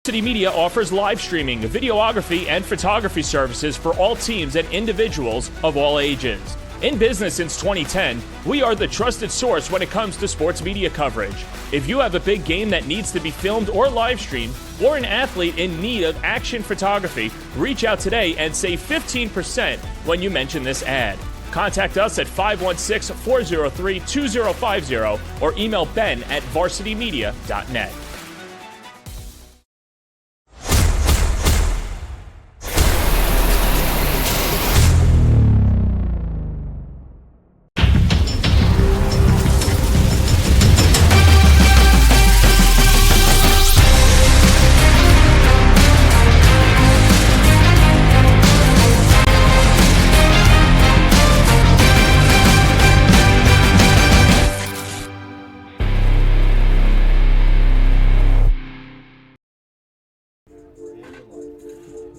Varsity Media offers live streaming, videography, and photography services for all teams and individuals of all ages. In business since 2010, we are the trusted source when it comes to sports media coverage. If you have a big game that needs to be filmed or live streamed, or an athlete in need of action photography, reach out today and save 15% when you mention this ad. Contact us at 516-403-2050 or email ben@varsitymedia.net.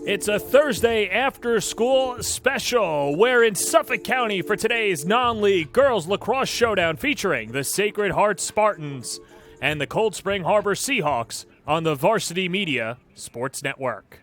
It's a Thursday after-school special. We're in Suffolk County for today's non-league girls lacrosse showdown featuring the Sacred Heart Spartans and the Cold Spring Harbor Seahawks on the Varsity Media Sports Network.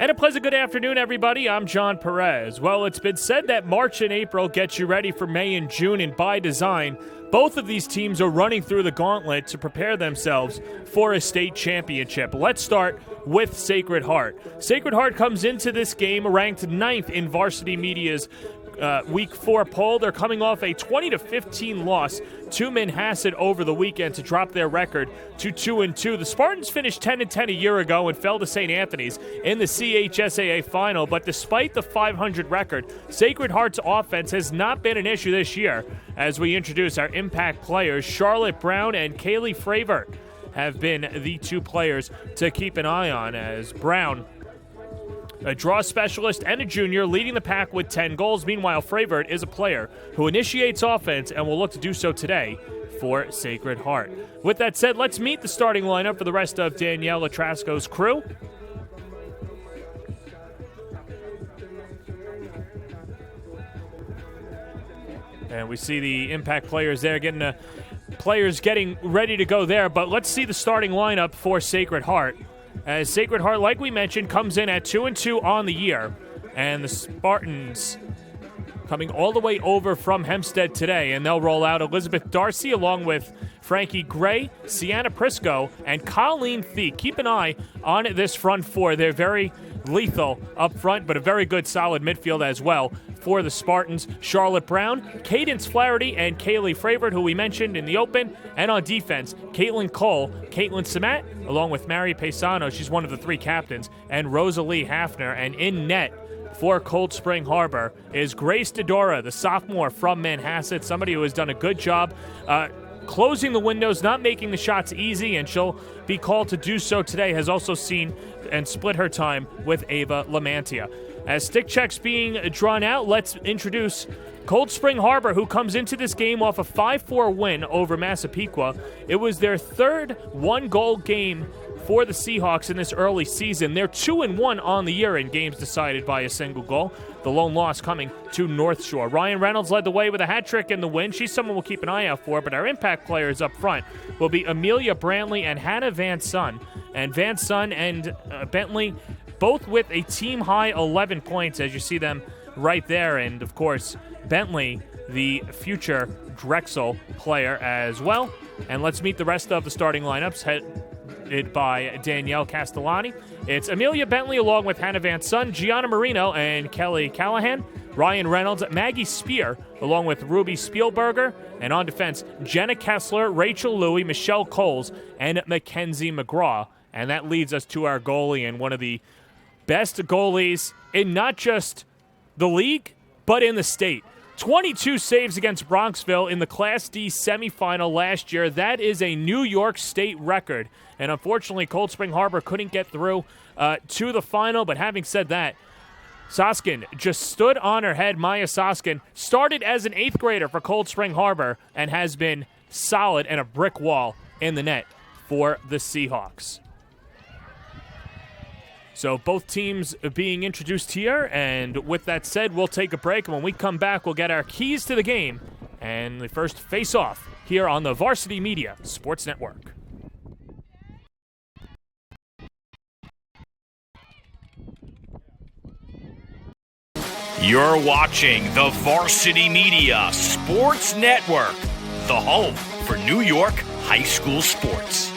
And a pleasant good afternoon, everybody. I'm John Perez. Well, it's been said that March and April get you ready for May and June, and by design, both of these teams are running through the gauntlet to prepare themselves for a state championship. Let's start with Sacred Heart. Sacred Heart comes into this game ranked 9th in Varsity Media's Week 4 poll. They're coming off a 20-15 loss to Manhasset over the weekend to drop their record to 2-2. The Spartans finished 10-10 a year ago and fell to St. Anthony's in the CHSAA final, but despite the 500 record, Sacred Heart's offense has not been an issue this year. As we introduce our impact players, Charlotte Brown and Kaylee Fravert have been the two players to keep an eye on, as Brown, a draw specialist and a junior, leading the pack with 10 goals. Meanwhile, Fravert is a player who initiates offense and will look to do so today for Sacred Heart. With that said, let's meet the starting lineup for the rest of Danielle Latrasco's crew. And we see the impact players there getting ready to go there, but let's see the starting lineup for Sacred Heart. As Sacred Heart, like we mentioned, comes in at 2-2 on the year, and the Spartans coming all the way over from Hempstead today, and they'll roll out Elizabeth Darcy along with Frankie Gray, Sienna Prisco, and Colleen Thie. Keep an eye on this front four. They're very lethal up front, but a very good, solid midfield as well. For the Spartans, Charlotte Brown, Cadence Flaherty, and Kaylee Fravert, who we mentioned in the open. And on defense, Caitlin Cole, Caitlin Samat, along with Mary Paisano, she's one of the three captains, and Rosalie Hafner. And in net for Cold Spring Harbor is Grace Dodora, the sophomore from Manhasset, somebody who has done a good job closing the windows, not making the shots easy, and she'll be called to do so today, has also seen and split her time with Ava Lamantia. As stick checks being drawn out, let's introduce Cold Spring Harbor, who comes into this game off a 5-4 win over Massapequa. It was their third one-goal game for the Seahawks in this early season. They're 2-1 on the year in games decided by a single goal. The lone loss coming to North Shore. Ryan Reynolds led the way with a hat trick in the win. She's someone we'll keep an eye out for, but our impact players up front will be Amelia Brantley and Hannah Van Son. And Van Son and Bentley both with a team-high 11 points, as you see them right there. And, of course, Bentley, the future Drexel player as well. And let's meet the rest of the starting lineups, headed by Danielle Castellani. It's Amelia Bentley along with Hannah Van Son, Gianna Marino, and Kelly Callahan. Ryan Reynolds, Maggie Spear, along with Ruby Spielberger. And on defense, Jenna Kessler, Rachel Louie, Michelle Coles, and Mackenzie McGraw. And that leads us to our goalie, and one of the best goalies in not just the league, but in the state. 22 saves against Bronxville in the Class D semifinal last year. That is a New York State record. And unfortunately, Cold Spring Harbor couldn't get through to the final. But having said that, Soskin just stood on her head. Maya Soskin started as an 8th grader for Cold Spring Harbor and has been solid and a brick wall in the net for the Seahawks. So both teams being introduced here, and with that said, we'll take a break. And when we come back, we'll get our keys to the game and the first face-off here on the Varsity Media Sports Network. You're watching the Varsity Media Sports Network, the home for New York high school sports.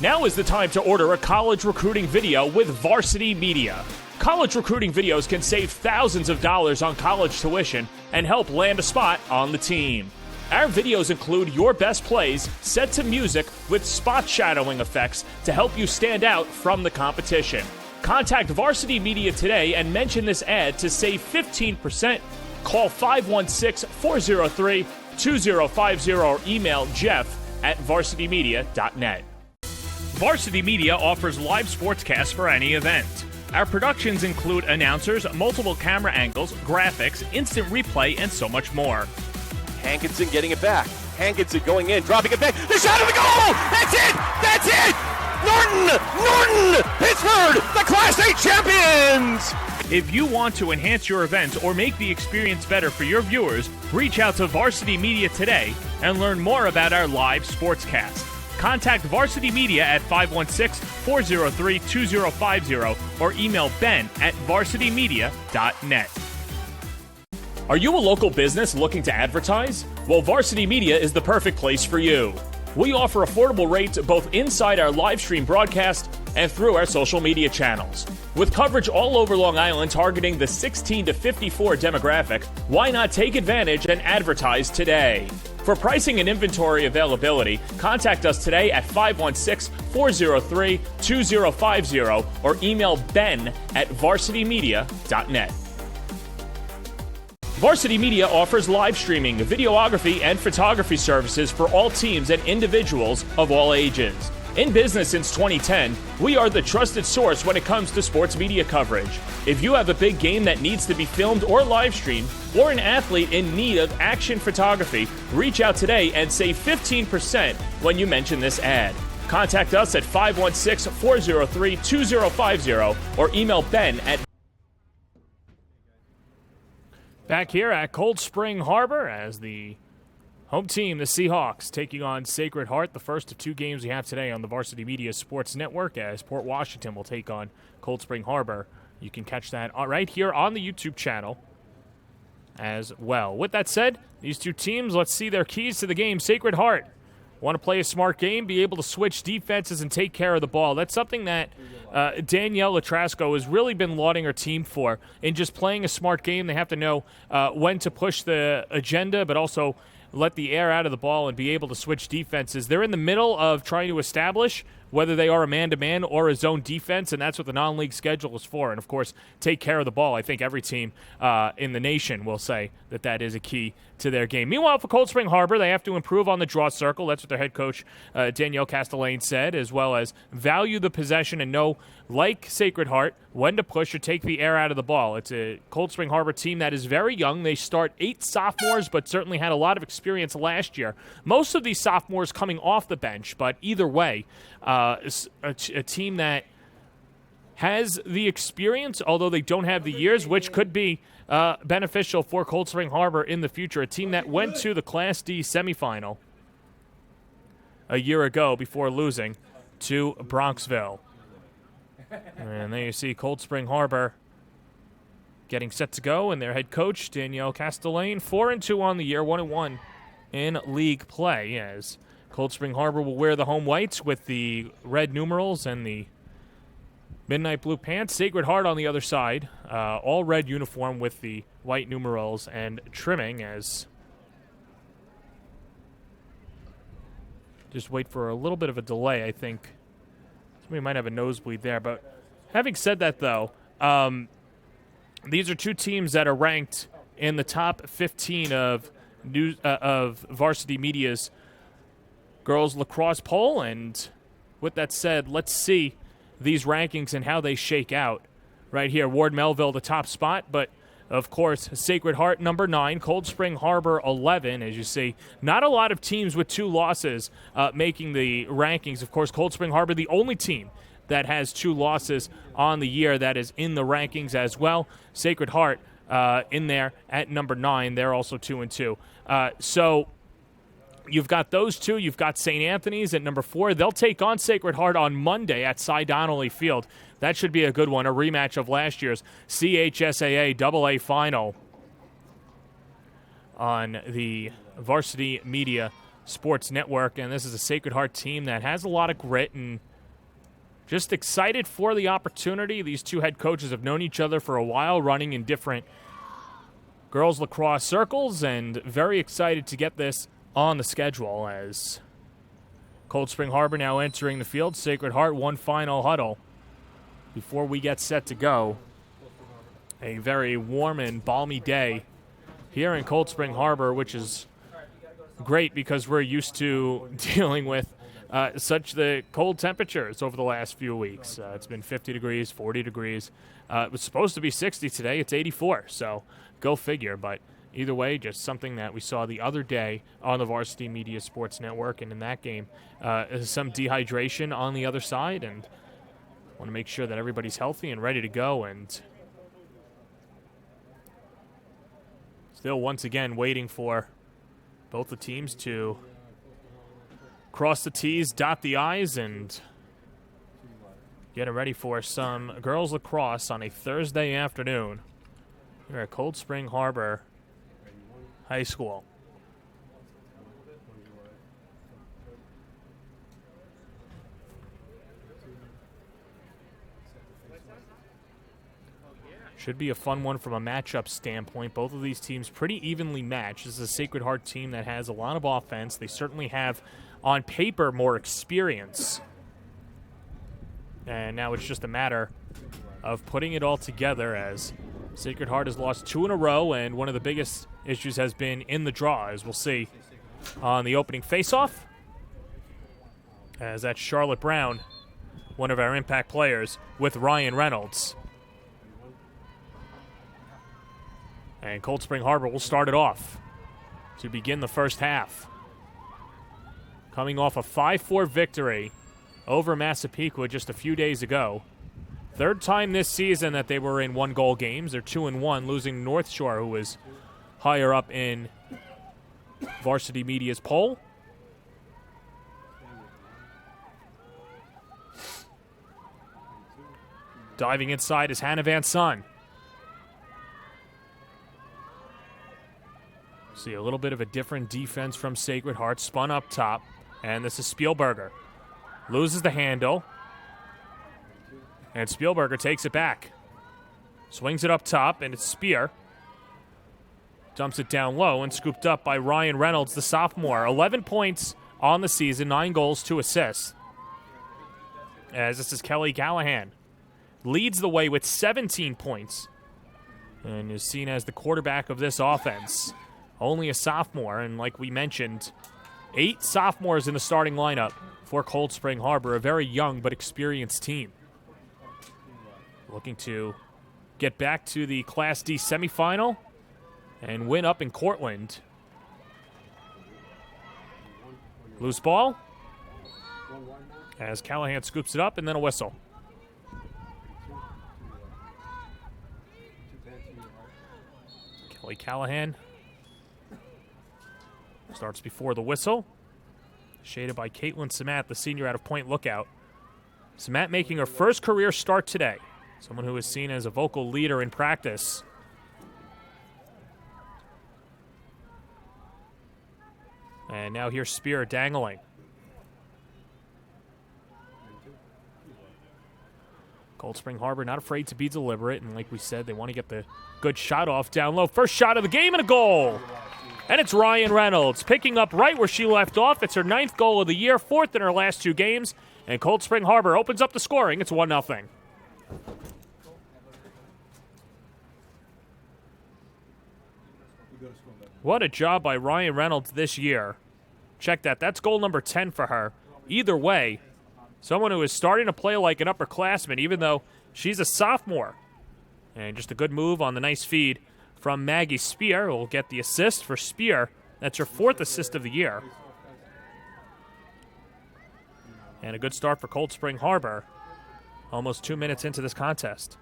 Now is the time to order a college recruiting video with Varsity Media. College recruiting videos can save thousands of dollars on college tuition and help land a spot on the team. Our videos include your best plays set to music with spot shadowing effects to help you stand out from the competition. Contact Varsity Media today and mention this ad to save 15%. Call 516-403-2050 or email jeff@varsitymedia.net. Varsity Media offers live sportscasts for any event. Our productions include announcers, multiple camera angles, graphics, instant replay, and so much more. Hankinson getting it back. Hankinson going in, dropping it back. The shot of the goal! That's it! That's it! Norton! Pittsburgh, the Class A champions! If you want to enhance your event or make the experience better for your viewers, reach out to Varsity Media today and learn more about our live sportscast. Contact Varsity Media at 516-403-2050 or email ben@varsitymedia.net. Are you a local business looking to advertise? Well, Varsity Media is the perfect place for you. We offer affordable rates both inside our live stream broadcast and through our social media channels. With coverage all over Long Island targeting the 16 to 54 demographic, why not take advantage and advertise today? For pricing and inventory availability, contact us today at 516-403-2050 or email ben@varsitymedia.net. Varsity Media offers live streaming, videography, and photography services for all teams and individuals of all ages. In business since 2010, we are the trusted source when it comes to sports media coverage. If you have a big game that needs to be filmed or live streamed, or an athlete in need of action photography, reach out today and save 15% when you mention this ad. Contact us at 516-403-2050 or email ben at Back here at Cold Spring Harbor as the home team, the Seahawks, taking on Sacred Heart, the first of two games we have today on the Varsity Media Sports Network, as Port Washington will take on Cold Spring Harbor. You can catch that right here on the YouTube channel as well. With that said, these two teams, let's see their keys to the game. Sacred Heart want to play a smart game, be able to switch defenses and take care of the ball. That's something that Danielle Latrasco has really been lauding her team for. In just playing a smart game, they have to know when to push the agenda, but also let the air out of the ball and be able to switch defenses. They're in the middle of trying to establish whether they are a man-to-man or a zone defense, and that's what the non-league schedule is for. And, of course, take care of the ball. I think every team in the nation will say that that is a key to their game. Meanwhile, for Cold Spring Harbor, they have to improve on the draw circle. That's what their head coach, Danielle Castellane, said, as well as value the possession and know, like Sacred Heart, when to push or take the air out of the ball. It's a Cold Spring Harbor team that is very young. They start 8 sophomores, but certainly had a lot of experience last year. Most of these sophomores coming off the bench, but either way, a team that has the experience, although they don't have the years, which could be beneficial for Cold Spring Harbor in the future. A team that went to the Class D semifinal a year ago before losing to Bronxville. And there you see Cold Spring Harbor getting set to go, and their head coach, Danielle Castellane, 4-2 on the year, 1-1 in league play, as Cold Spring Harbor will wear the home whites with the red numerals and the midnight blue pants. Sacred Heart on the other side, all red uniform with the white numerals and trimming, as just wait for a little bit of a delay, I think. We might have a nosebleed there, but having said that, though, these are two teams that are ranked in the top 15 of Varsity Media's girls lacrosse poll. And with that said, let's see these rankings and how they shake out. Right here, Ward Melville, the top spot, but of course, Sacred Heart, number 9, Cold Spring Harbor, 11. As you see, not a lot of teams with 2 losses making the rankings. Of course, Cold Spring Harbor, the only team that has 2 losses on the year that is in the rankings as well. Sacred Heart in there at number 9. They're also 2-2. So you've got those two. You've got St. Anthony's at number 4. They'll take on Sacred Heart on Monday at Cy Donnelly Field. That should be a good one, a rematch of last year's CHSAA AA final on the Varsity Media Sports Network. And this is a Sacred Heart team that has a lot of grit and just excited for the opportunity. These two head coaches have known each other for a while, running in different girls lacrosse circles, and very excited to get this on the schedule as Cold Spring Harbor now entering the field. Sacred Heart, one final huddle before we get set to go. A very warm and balmy day here in Cold Spring Harbor, which is great because we're used to dealing with such the cold temperatures over the last few weeks. It's been 50 degrees, 40 degrees. It was supposed to be 60 today. It's 84, so go figure. But either way, just something that we saw the other day on the Varsity Media Sports Network, and in that game, some dehydration on the other side, and want to make sure that everybody's healthy and ready to go. And still, once again, waiting for both the teams to cross the T's, dot the I's, and getting ready for some girls lacrosse on a Thursday afternoon here at Cold Spring Harbor High School. Should be a fun one from a matchup standpoint. Both of these teams pretty evenly matched. This is a Sacred Heart team that has a lot of offense. They certainly have, on paper, more experience. And now it's just a matter of putting it all together, as Sacred Heart has lost 2 in a row, and one of the biggest issues has been in the draw, as we'll see on the opening faceoff. As that's Charlotte Brown, one of our impact players, with Ryan Reynolds. And Cold Spring Harbor will start it off to begin the first half. Coming off a 5-4 victory over Massapequa just a few days ago. Third time this season that they were in one-goal games. They're 2-1, losing North Shore, who was higher up in Varsity Media's poll. Diving inside is Hannah Van Son. See a little bit of a different defense from Sacred Heart. Spun up top, and this is Spielberger. Loses the handle, and Spielberger takes it back. Swings it up top, and it's Spear. Dumps it down low and scooped up by Ryan Reynolds, the sophomore. 11 points on the season, 9 goals, 2 assists. As this is Kelly Callahan. Leads the way with 17 points and is seen as the quarterback of this offense. Only a sophomore, and like we mentioned, 8 sophomores in the starting lineup for Cold Spring Harbor, a very young but experienced team. Looking to get back to the Class D semifinal and win up in Cortland. Loose ball as Callahan scoops it up, and then a whistle. Kelly Callahan starts before the whistle. Shaded by Caitlin Samat, the senior out of Point Lookout. Samat making her first career start today. Someone who is seen as a vocal leader in practice. And now here's Spear dangling. Cold Spring Harbor not afraid to be deliberate, and like we said, they want to get the good shot off down low. First shot of the game and a goal. And it's Ryan Reynolds picking up right where she left off. It's her 9th goal of the year, 4th in her last 2 games. And Cold Spring Harbor opens up the scoring. It's 1-0. What a job by Ryan Reynolds this year. Check that. That's goal number 10 for her. Either way, someone who is starting to play like an upperclassman, even though she's a sophomore. And just a good move on the nice feed from Maggie Spear, who will get the assist for Spear. That's her 4th assist of the year. And a good start for Cold Spring Harbor. Almost 2 minutes into this contest.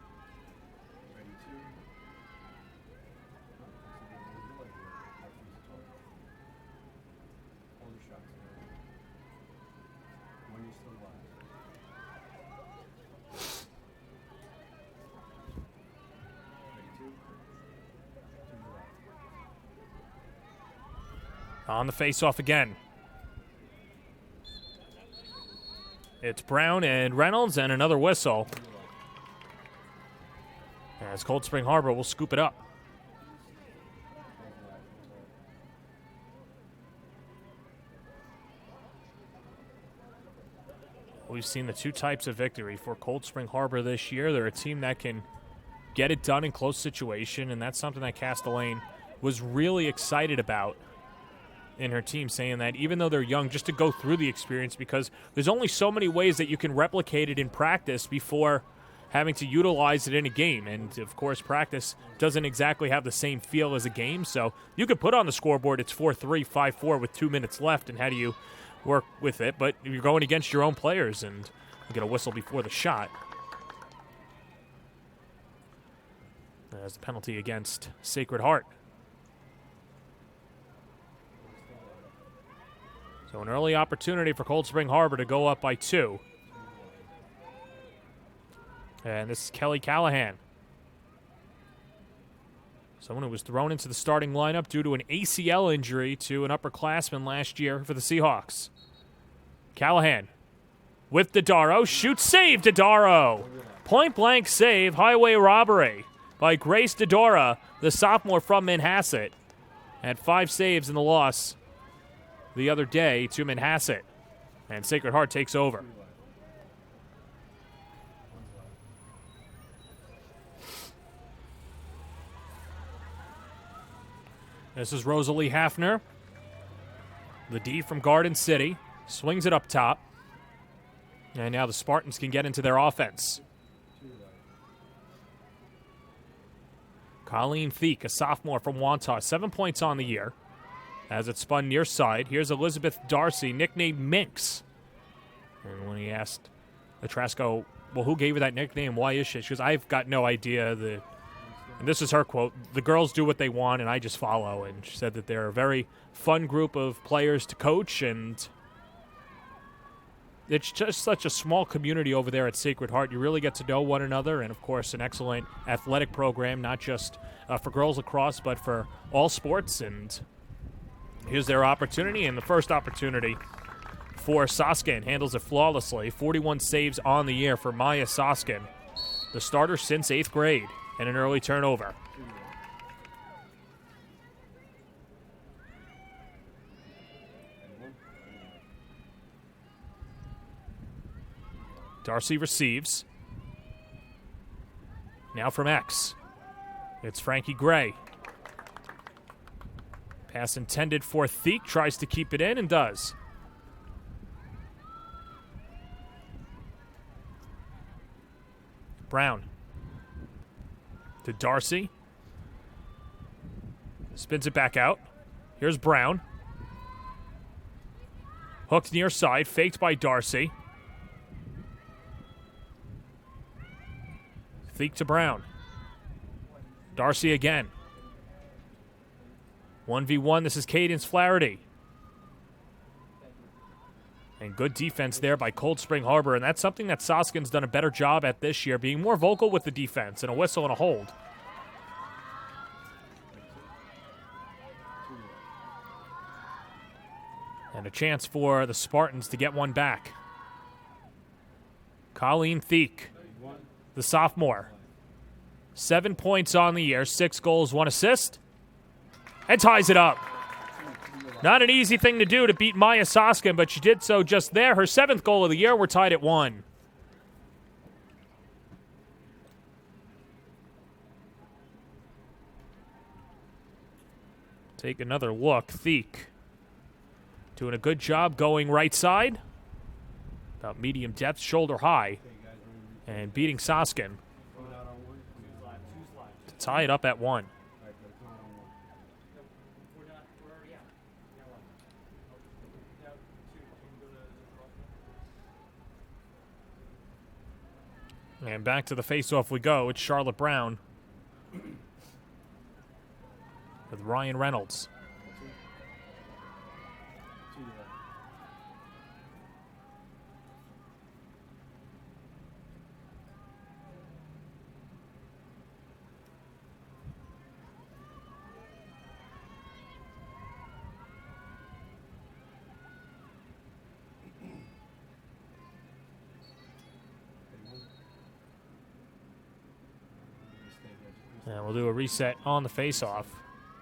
On the face-off again. It's Brown and Reynolds and another whistle. As Cold Spring Harbor will scoop it up. We've seen the two types of victory for Cold Spring Harbor this year. They're a team that can get it done in close situation, and that's something that Castellane was really excited about in her team, saying that even though they're young, just to go through the experience, because there's only so many ways that you can replicate it in practice before having to utilize it in a game. And, of course, practice doesn't exactly have the same feel as a game, so you could put on the scoreboard it's 4-3, 5-4 with 2 minutes left, and how do you work with it? But you're going against your own players, and you get a whistle before the shot. As the penalty against Sacred Heart. So an early opportunity for Cold Spring Harbor to go up by 2. And this is Kelly Callahan. Someone who was thrown into the starting lineup due to an ACL injury to an upperclassman last year for the Seahawks. Callahan with Dodaro. Shoots, save, Dodaro. Point-blank save, highway robbery by Grace Dodora, the sophomore from Manhasset. Had 5 saves in the loss the other day to Manhasset. And Sacred Heart takes over. This is Rosalie Hafner, the D from Garden City. Swings it up top. And now the Spartans can get into their offense. Colleen Theek, a sophomore from Wantagh, 7 points on the year. As it's spun near side, here's Elizabeth Darcy, nicknamed Minx. And when he asked Latrasco, well, who gave her that nickname? Why is she? She goes, I've got no idea. And this is her quote, "The girls do what they want, and I just follow." And she said that they're a very fun group of players to coach, and it's just such a small community over there at Sacred Heart. You really get to know one another, and, of course, an excellent athletic program, not just for girls lacrosse, but for all sports. And here's their opportunity, and the first opportunity for Soskin. Handles it flawlessly. 41 saves on the year for Maya Soskin, the starter since 8th grade, and an early turnover. Darcy receives. Now from X. It's Frankie Gray. Pass intended for Theek. Tries to keep it in and does. Brown. To Darcy. Spins it back out. Here's Brown. Hooked near side. Faked by Darcy. Theek to Brown. Darcy again. 1v1, this is Cadence Flaherty. And good defense there by Cold Spring Harbor, and that's something that Soskin's done a better job at this year, being more vocal with the defense, and a whistle and a hold. And a chance for the Spartans to get one back. Colleen Theek, the sophomore. 7 points on the year, 6 goals, 1 assist, and ties it up. Not an easy thing to do to beat Maya Soskin, but she did so just there. Her 7th goal of the year. We're tied at 1. Take another look. Theek doing a good job going right side. About medium depth, shoulder high. And beating Soskin to tie it up at 1. And back to the face-off we go. It's Charlotte Brown with Ryan Reynolds. And we'll do a reset on the face-off.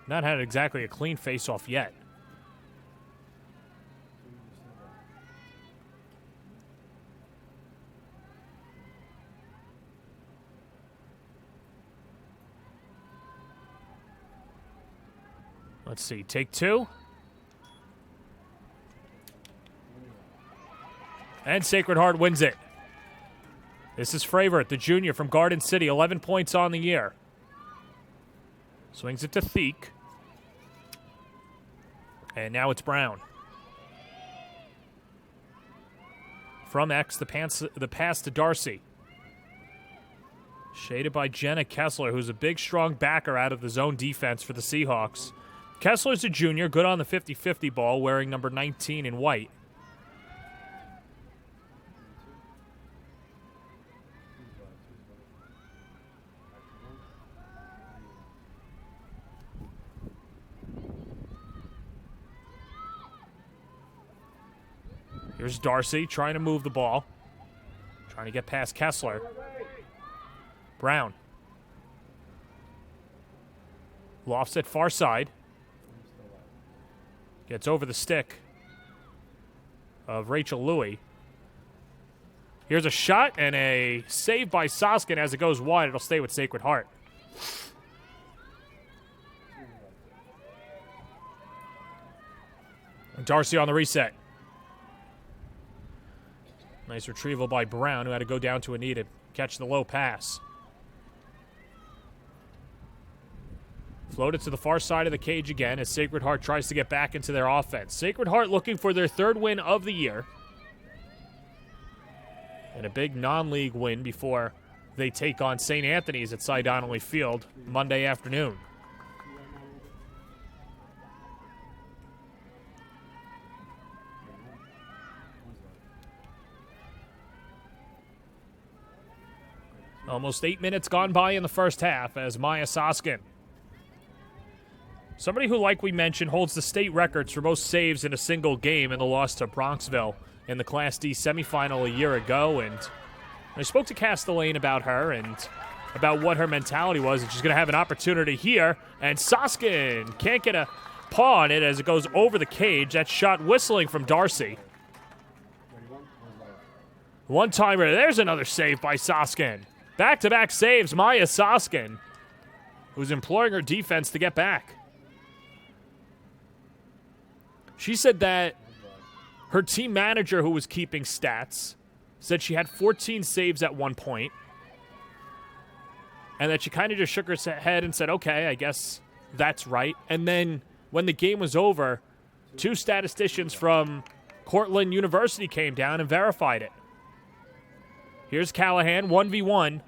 Not had exactly a clean face-off yet. Let's see, take two. And Sacred Heart wins it. This is Fravert, the junior from Garden City, 11 points on the year. Swings it to Theek. And now it's Brown. From X, the pass to Darcy. Shaded by Jenna Kessler, who's a big, strong backer out of the zone defense for the Seahawks. Kessler's a junior, good on the 50-50 ball, wearing number 19 in white. Here's Darcy trying to move the ball. Trying to get past Kessler. Brown. Lofts it far side. Gets over the stick of Rachel Louie. Here's a shot and a save by Soskin. As it goes wide, it'll stay with Sacred Heart. And Darcy on the reset. Nice retrieval by Brown, who had to go down to a knee to catch the low pass. Floated to the far side of the cage again as Sacred Heart tries to get back into their offense. Sacred Heart looking for their third win of the year. And a big non-league win before they take on St. Anthony's at Cy Donnelly Field Monday afternoon. Almost 8 minutes gone by in the first half as Maya Soskin, somebody who, like we mentioned, holds the state records for most saves in a single game in the loss to Bronxville in the Class D semifinal a year ago. And I spoke to Castellane about her and about what her mentality was, and she's going to have an opportunity here. And Soskin can't get a paw on it as it goes over the cage. That shot whistling from Darcy. One-timer. There's another save by Soskin. Back-to-back saves, Maya Soskin, who's imploring her defense to get back. She said that her team manager, who was keeping stats, said she had 14 saves at one point, and that she kind of just shook her head and said, okay, I guess that's right. And then when the game was over, two statisticians from Cortland University came down and verified it. Here's Callahan, 1v1.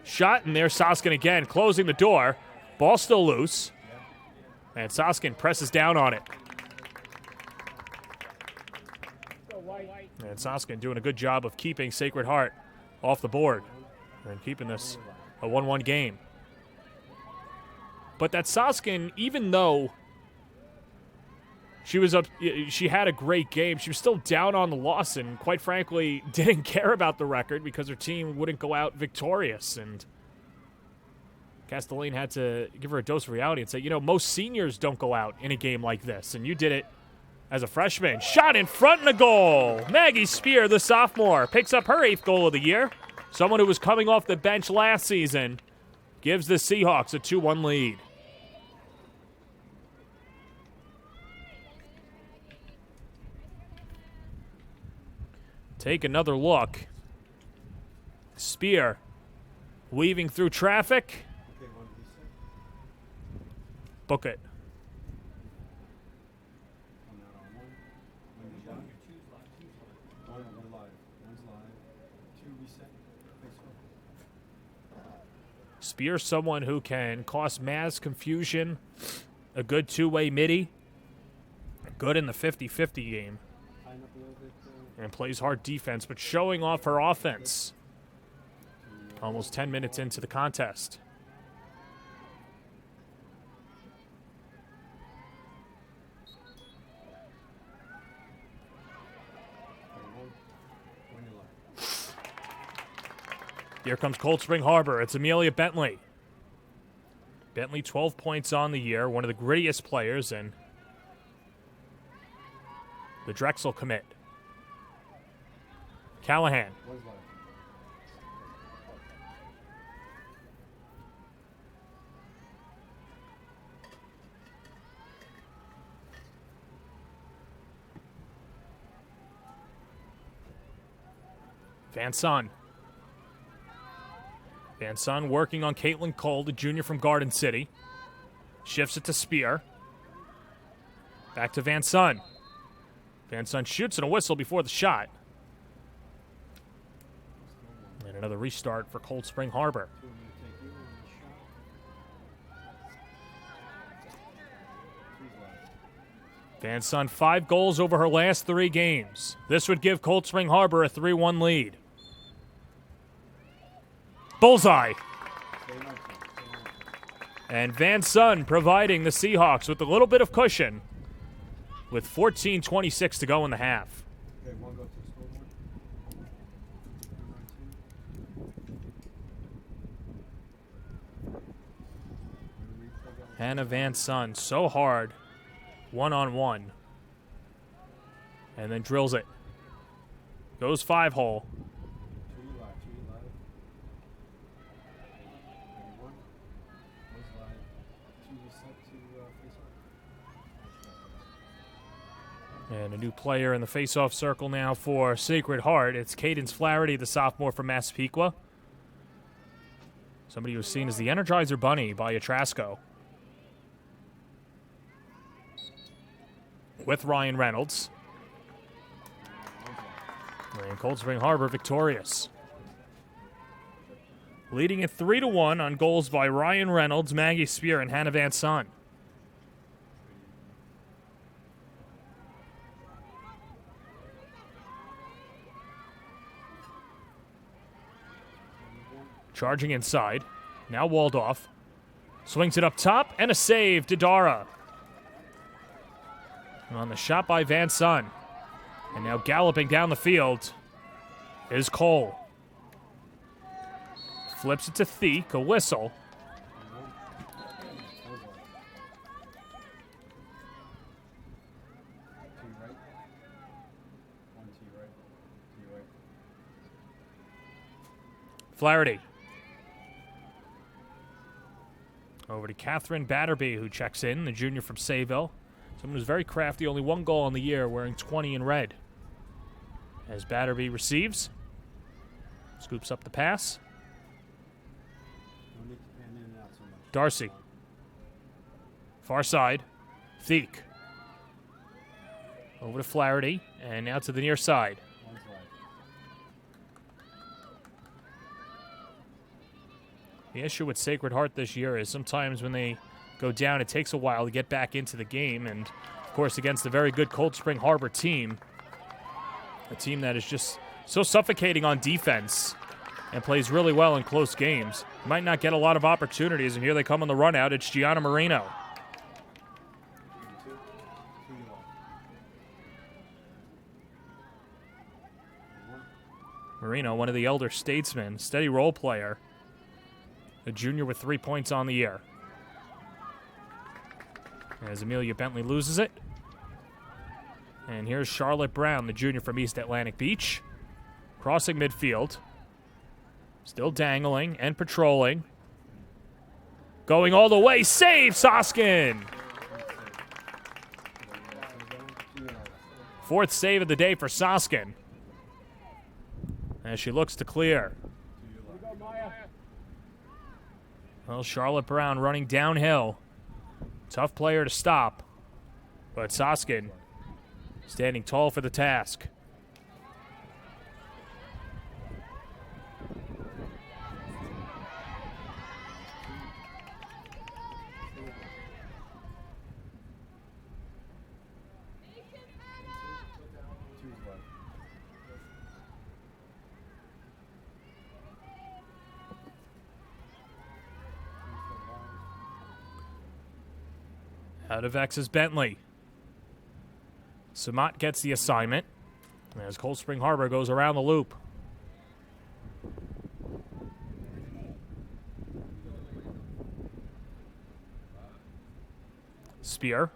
Shot, and there's Soskin again, closing the door. Ball still loose. And Soskin presses down on it. And Soskin doing a good job of keeping Sacred Heart off the board and keeping this a 1-1 game. But that Soskin, even though she had a great game, she was still down on the loss and, quite frankly, didn't care about the record because her team wouldn't go out victorious. And Castellane had to give her a dose of reality and say, you know, most seniors don't go out in a game like this, and you did it as a freshman. Shot in front and a goal. Maggie Spear, the sophomore, picks up her 8th goal of the year. Someone who was coming off the bench last season gives the Seahawks a 2-1 lead. Take another look. Spear weaving through traffic. Book it. Spear, someone who can cause mass confusion, a good two-way midi, good in the 50-50 game, and plays hard defense, but showing off her offense almost 10 minutes into the contest. Here comes Cold Spring Harbor. It's Amelia Bentley. Bentley, 12 points on the year, one of the grittiest players, and the Drexel commit. Callahan. Van Son. Van Son working on Caitlin Cole, the junior from Garden City. Shifts it to Spear. Back to Van Son. Van Son shoots and a whistle before the shot. And another restart for Cold Spring Harbor. Van Son 5 goals over her last 3 games. This would give Cold Spring Harbor a 3-1 lead. Bullseye. And Van Son providing the Seahawks with a little bit of cushion with 14:26 to go in the half. Hannah Van Son so hard, one-on-one, and then drills it. Goes 5-hole. And a new player in the face-off circle now for Sacred Heart. It's Cadence Flaherty, the sophomore from Massapequa. Somebody who was seen as the Energizer Bunny by Atrasco. With Ryan Reynolds. And Cold Spring Harbor victorious. Leading at 3-1 on goals by Ryan Reynolds, Maggie Spear, and Hannah Van Son. Charging inside. Now walled off. Swings it up top, and a save to Dara. And on the shot by Van Son. And now galloping down the field is Cole. Flips it to Theek, a whistle. Flaherty. Over to Catherine Batterby, who checks in, the junior from Sayville. Someone who's very crafty, only 1 goal on the year, wearing 20 in red. As Batterby receives. Scoops up the pass. Darcy. Far side. Theek. Over to Flaherty, and now to the near side. The issue with Sacred Heart this year is sometimes when they go down, it takes a while to get back into the game. And, of course, against a very good Cold Spring Harbor team, a team that is just so suffocating on defense and plays really well in close games, might not get a lot of opportunities. And here they come on the run out. It's Gianna Marino. Marino, one of the elder statesmen, steady role player. A junior with 3 points on the year. As Amelia Bentley loses it. And here's Charlotte Brown, the junior from East Atlantic Beach. Crossing midfield. Still dangling and patrolling. Going all the way. Save, Soskin! 4th save of the day for Soskin. As she looks to clear. Well, Charlotte Brown running downhill. Tough player to stop. But Soskin standing tall for the task. Out of X is Bentley. Samat gets the assignment as Cold Spring Harbor goes around the loop. Spear.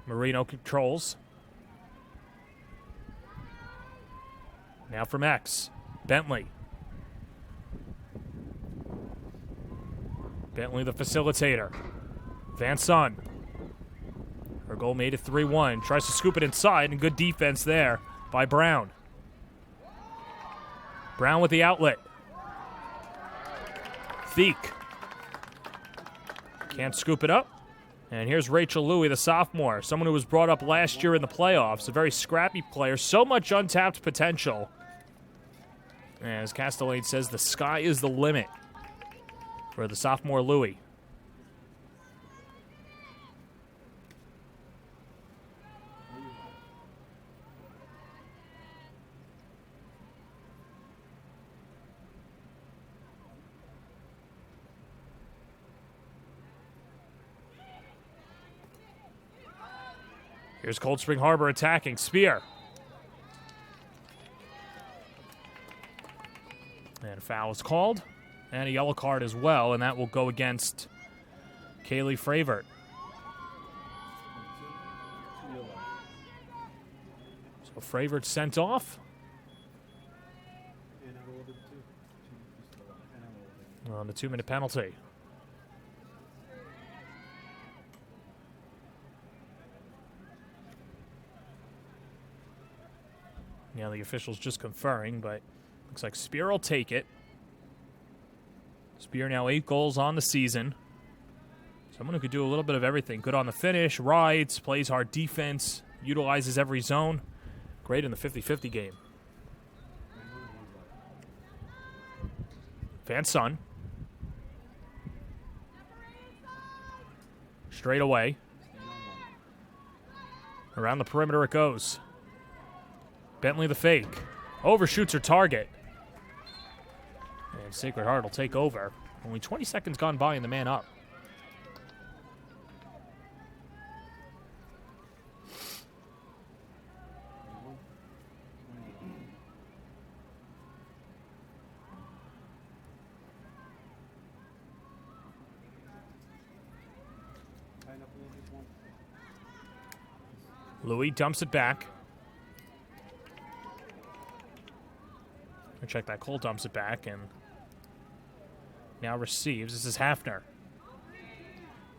Marino controls. Now from X. Bentley. Bentley the facilitator. Van Son. Her goal made it 3-1. Tries to scoop it inside, and good defense there by Brown. Brown with the outlet. Theek. Can't scoop it up. And here's Rachel Louie, the sophomore, someone who was brought up last year in the playoffs, a very scrappy player, so much untapped potential. As Castellane says, the sky is the limit for the sophomore Louie. Here's Cold Spring Harbor attacking. Spear. And a foul is called. And a yellow card as well, and that will go against Kaylee Fravert. So Fravert sent off. On the 2-minute penalty. Now the official's just conferring, but looks like Spear will take it. Spear now 8 goals on the season. Someone who could do a little bit of everything. Good on the finish, rides, plays hard defense, utilizes every zone. Great in the 50-50 game. Van Son. Straight away. Around the perimeter it goes. Bentley the fake. Overshoots her target. And Sacred Heart will take over. Only 20 seconds gone by and the man up. Louis dumps it back. Check that. Cole dumps it back and now receives. This is Hafner.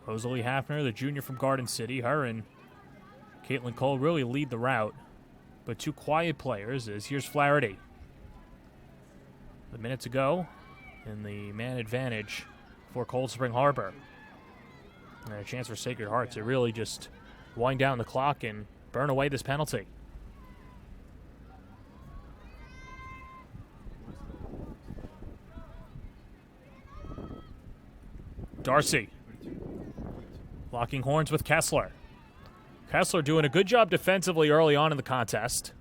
Rosalie Hafner, the junior from Garden City. Her and Caitlin Cole really lead the route. But 2 quiet players is here's Flaherty. A minute to go and the man advantage for Cold Spring Harbor. And a chance for Sacred Heart to really just wind down the clock and burn away this penalty. Darcy. Locking horns with Kessler. Kessler doing a good job defensively early on in the contest.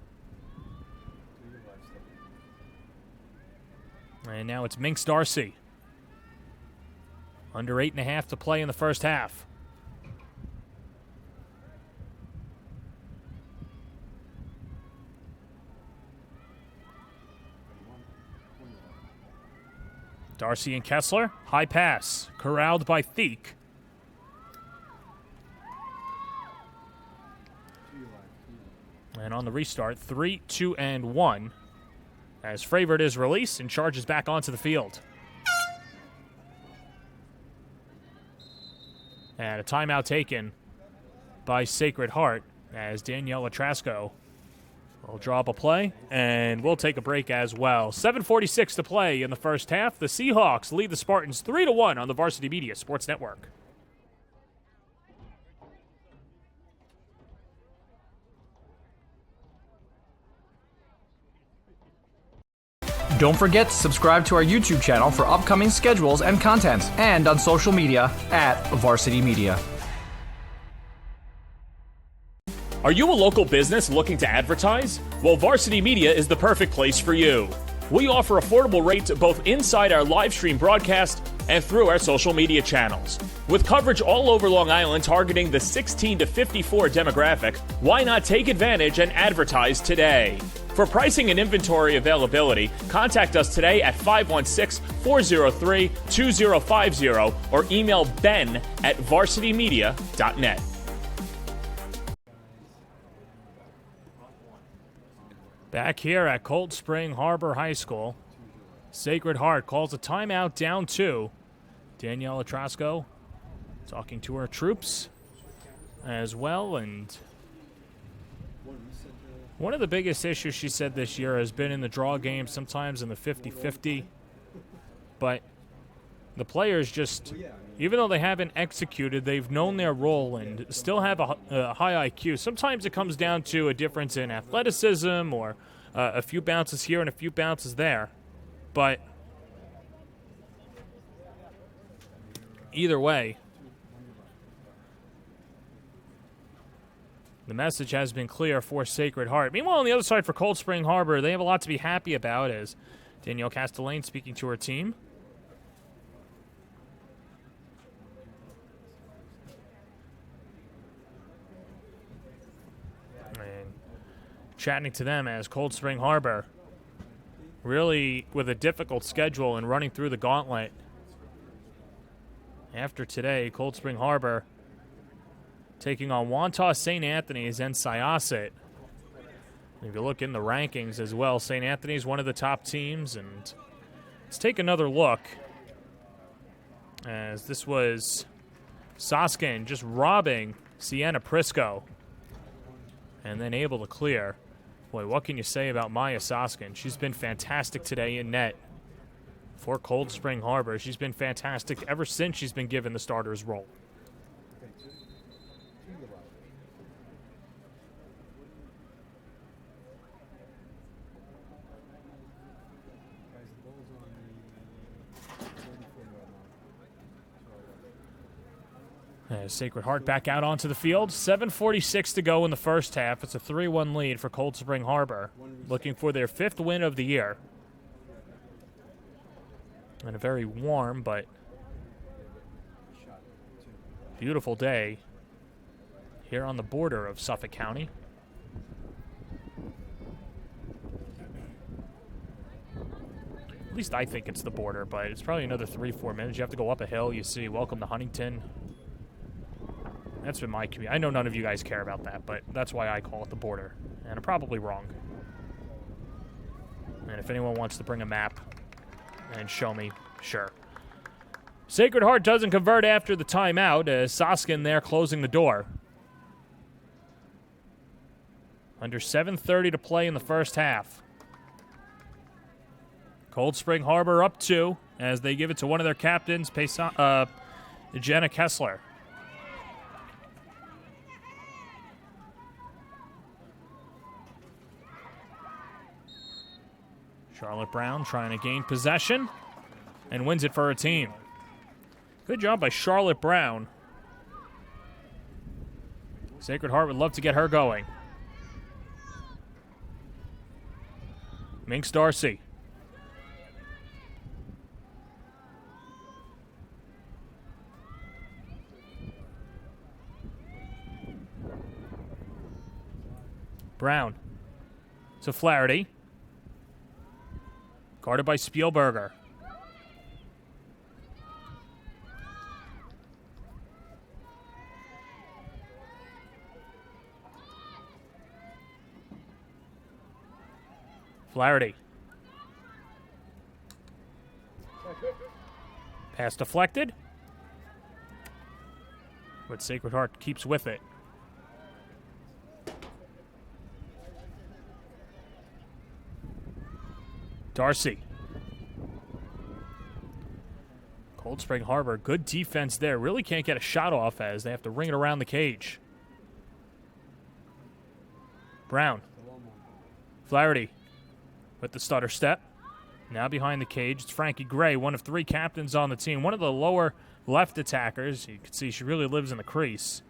And now it's Minx Darcy. Under 8.5 to play in the first half. Darcy and Kessler. High pass. Corralled by Theek. And on the restart, 3, 2, and 1. As Fravert is released and charges back onto the field. And a timeout taken by Sacred Heart as Daniela Trasco will draw up a play, and we'll take a break as well. 7:46 to play in the first half. The Seahawks lead the Spartans 3-1 on the Varsity Media Sports Network. Don't forget to subscribe to our YouTube channel for upcoming schedules and content, and on social media @Varsity Media. Are you a local business looking to advertise? Well, Varsity Media is the perfect place for you. We offer affordable rates both inside our live stream broadcast and through our social media channels. With coverage all over Long Island targeting the 16 to 54 demographic, why not take advantage and advertise today? For pricing and inventory availability, contact us today at 516-403-2050 or email ben@varsitymedia.net. Back here at Cold Spring Harbor High School, Sacred Heart calls a timeout, down 2. Danielle Atrasco talking to her troops as well, and one of the biggest issues she said this year has been in the draw game, sometimes in the 50-50, but the players just, even though they haven't executed, they've known their role and still have a high IQ. Sometimes it comes down to a difference in athleticism or a few bounces here and a few bounces there. But either way, the message has been clear for Sacred Heart. Meanwhile, on the other side for Cold Spring Harbor, they have a lot to be happy about, as Danielle Castellane speaking to her team. Chatting to them as Cold Spring Harbor really with a difficult schedule and running through the gauntlet. After today, Cold Spring Harbor taking on Wantagh St. Anthony's and Syosset. If you look in the rankings as well, St. Anthony's one of the top teams, and let's take another look as this was Soskin just robbing Sienna Prisco and then able to clear. Boy, what can you say about Maya Soskin? She's been fantastic today in net for Cold Spring Harbor. She's been fantastic ever since she's been given the starter's role. Sacred Heart back out onto the field. 7:46 to go in the first half. It's a 3-1 lead for Cold Spring Harbor, looking for their 5th win of the year. And a very warm but beautiful day here on the border of Suffolk County. At least I think it's the border, but it's probably another 3-4 minutes. You have to go up a hill. You see Welcome to Huntington. That's been my commute. I know none of you guys care about that, but that's why I call it the border. And I'm probably wrong. And if anyone wants to bring a map and show me, sure. Sacred Heart doesn't convert after the timeout, as Soskin there closing the door. Under 7:30 to play in the first half. Cold Spring Harbor up 2 as they give it to one of their captains, Jenna Kessler. Charlotte Brown trying to gain possession and wins it for her team. Good job by Charlotte Brown. Sacred Heart would love to get her going. Minx Darcy. Brown to Flaherty. Guarded by Spielberger. Flaherty. Pass deflected. But Sacred Heart keeps with it. Darcy. Cold Spring Harbor, good defense there. Really can't get a shot off as they have to ring it around the cage. Brown. Flaherty with the stutter step. Now behind the cage, it's Frankie Gray, one of 3 captains on the team. One of the lower left attackers. You can see she really lives in the crease.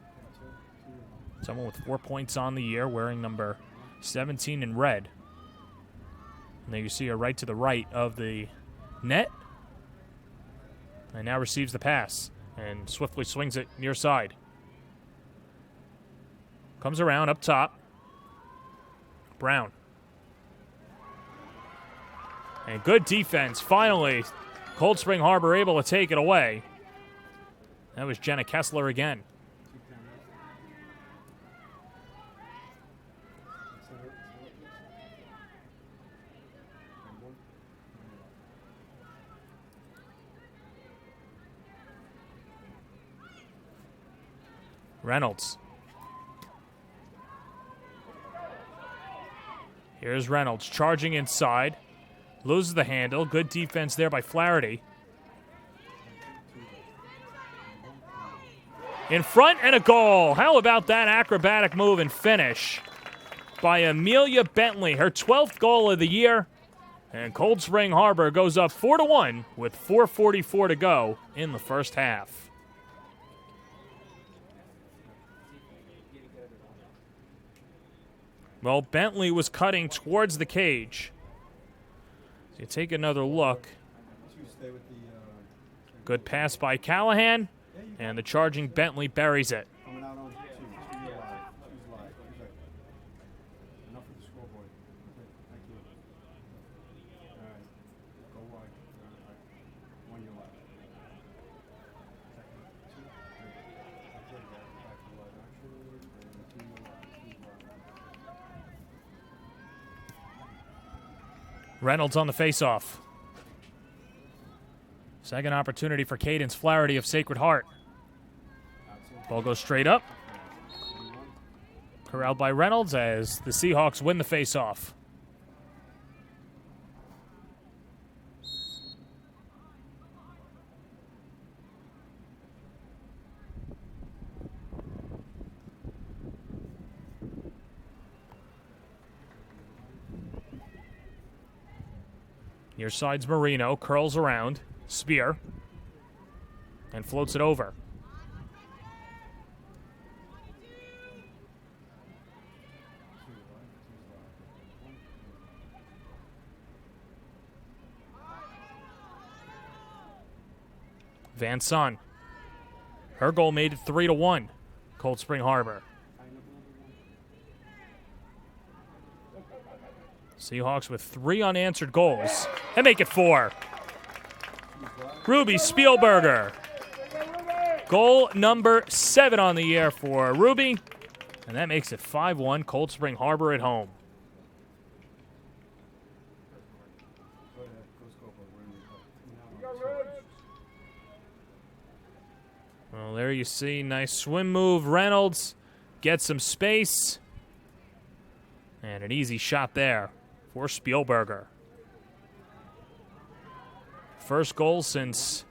Someone with 4 points on the year, wearing number 17 in red. And there you see her right to the right of the net. And now receives the pass and swiftly swings it near side. Comes around up top. Brown. And good defense. Finally, Cold Spring Harbor able to take it away. That was Jenna Kessler again. Reynolds. Here's Reynolds charging inside. Loses the handle. Good defense there by Flaherty. In front and a goal. How about that acrobatic move and finish by Amelia Bentley, her 12th goal of the year. And Cold Spring Harbor goes up 4-1 with 4:44 to go in the first half. Well, Bentley was cutting towards the cage. So you take another look. Good pass by Callahan, and the charging Bentley buries it. Reynolds on the faceoff. Second opportunity for Cadence Flaherty of Sacred Heart. Ball goes straight up. Corralled by Reynolds as the Seahawks win the faceoff. Near side's Marino, curls around, spear, and floats it over. Van Son. Her goal made it 3-1, Cold Spring Harbor. Seahawks with 3 unanswered goals and make it 4. Ruby Spielberger. Goal number 7 on the year for Ruby. And that makes it 5-1, Cold Spring Harbor at home. Well, there you see, nice swim move. Reynolds gets some space. And an easy shot there for Spielberger. First goal since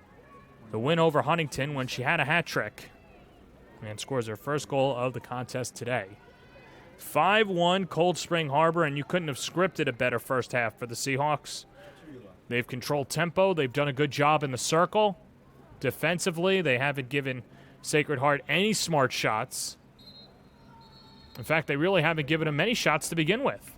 the win over Huntington when she had a hat trick. And scores her first goal of the contest today. 5-1 Cold Spring Harbor, and you couldn't have scripted a better first half for the Seahawks. They've controlled tempo. They've done a good job in the circle. Defensively, they haven't given Sacred Heart any smart shots. In fact, they really haven't given them many shots to begin with.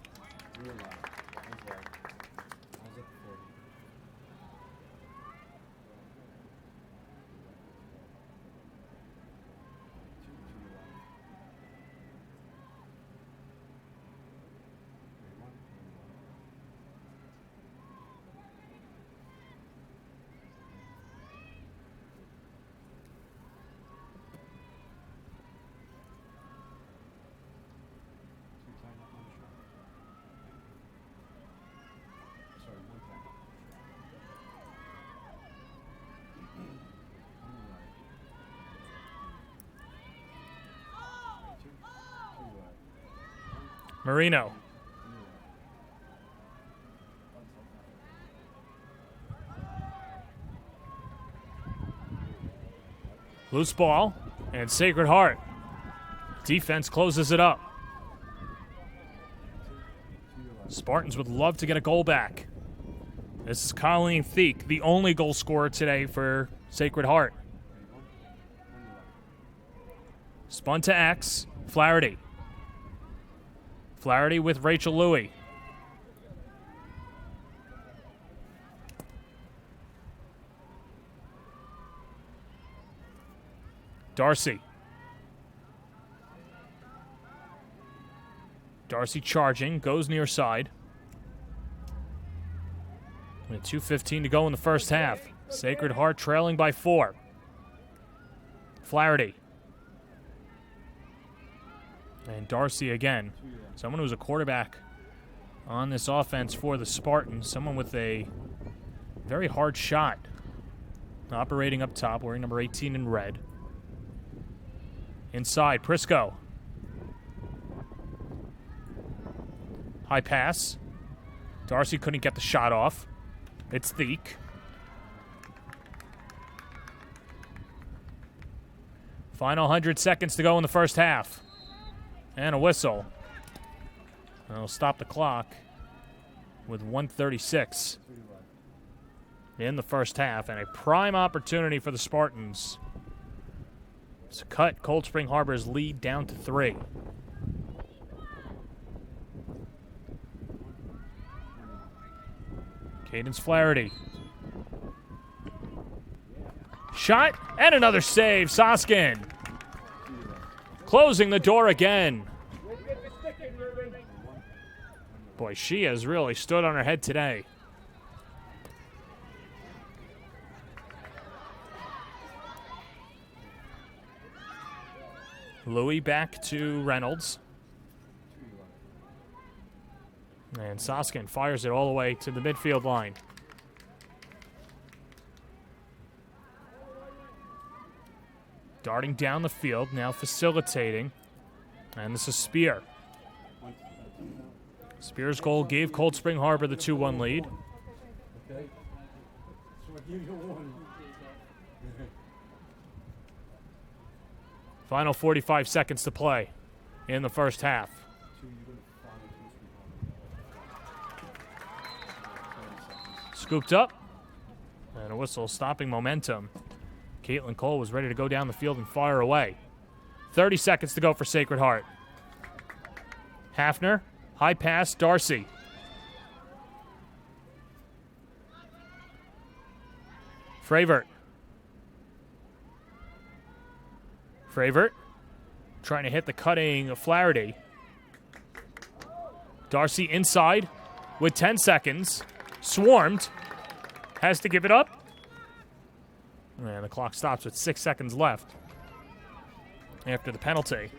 Marino. Loose ball, and Sacred Heart. Defense closes it up. Spartans would love to get a goal back. This is Colleen Thieck, the only goal scorer today for Sacred Heart. Spun to X, Flaherty. Flaherty with Rachel Louie. Darcy. Darcy charging, goes near side. With 2:15 to go in the first half. Sacred Heart trailing by 4. Flaherty. And Darcy again. Someone who's a quarterback on this offense for the Spartans. Someone with a very hard shot. Operating up top, wearing number 18 in red. Inside, Prisco. High pass. Darcy couldn't get the shot off. It's Theek. Final 100 seconds to go in the first half. And a whistle. That'll stop the clock with 1:36 in the first half. And a prime opportunity for the Spartans to cut Cold Spring Harbor's lead down to 3. Cadence Flaherty. Shot, and another save. Soskin closing the door again. Boy, she has really stood on her head today. Louis back to Reynolds. And Soskin fires it all the way to the midfield line. Darting down the field, now facilitating. And this is Spear. Spear's goal gave Cold Spring Harbor the 2-1 lead. Final 45 seconds to play in the first half. Scooped up, and a whistle stopping momentum. Caitlin Cole was ready to go down the field and fire away. 30 seconds to go for Sacred Heart. Hafner, high pass, Darcy. Fravert. Fravert trying to hit the cutting Flaherty. Darcy inside with 10 seconds. Swarmed. Has to give it up. And the clock stops with 6 seconds left after the penalty.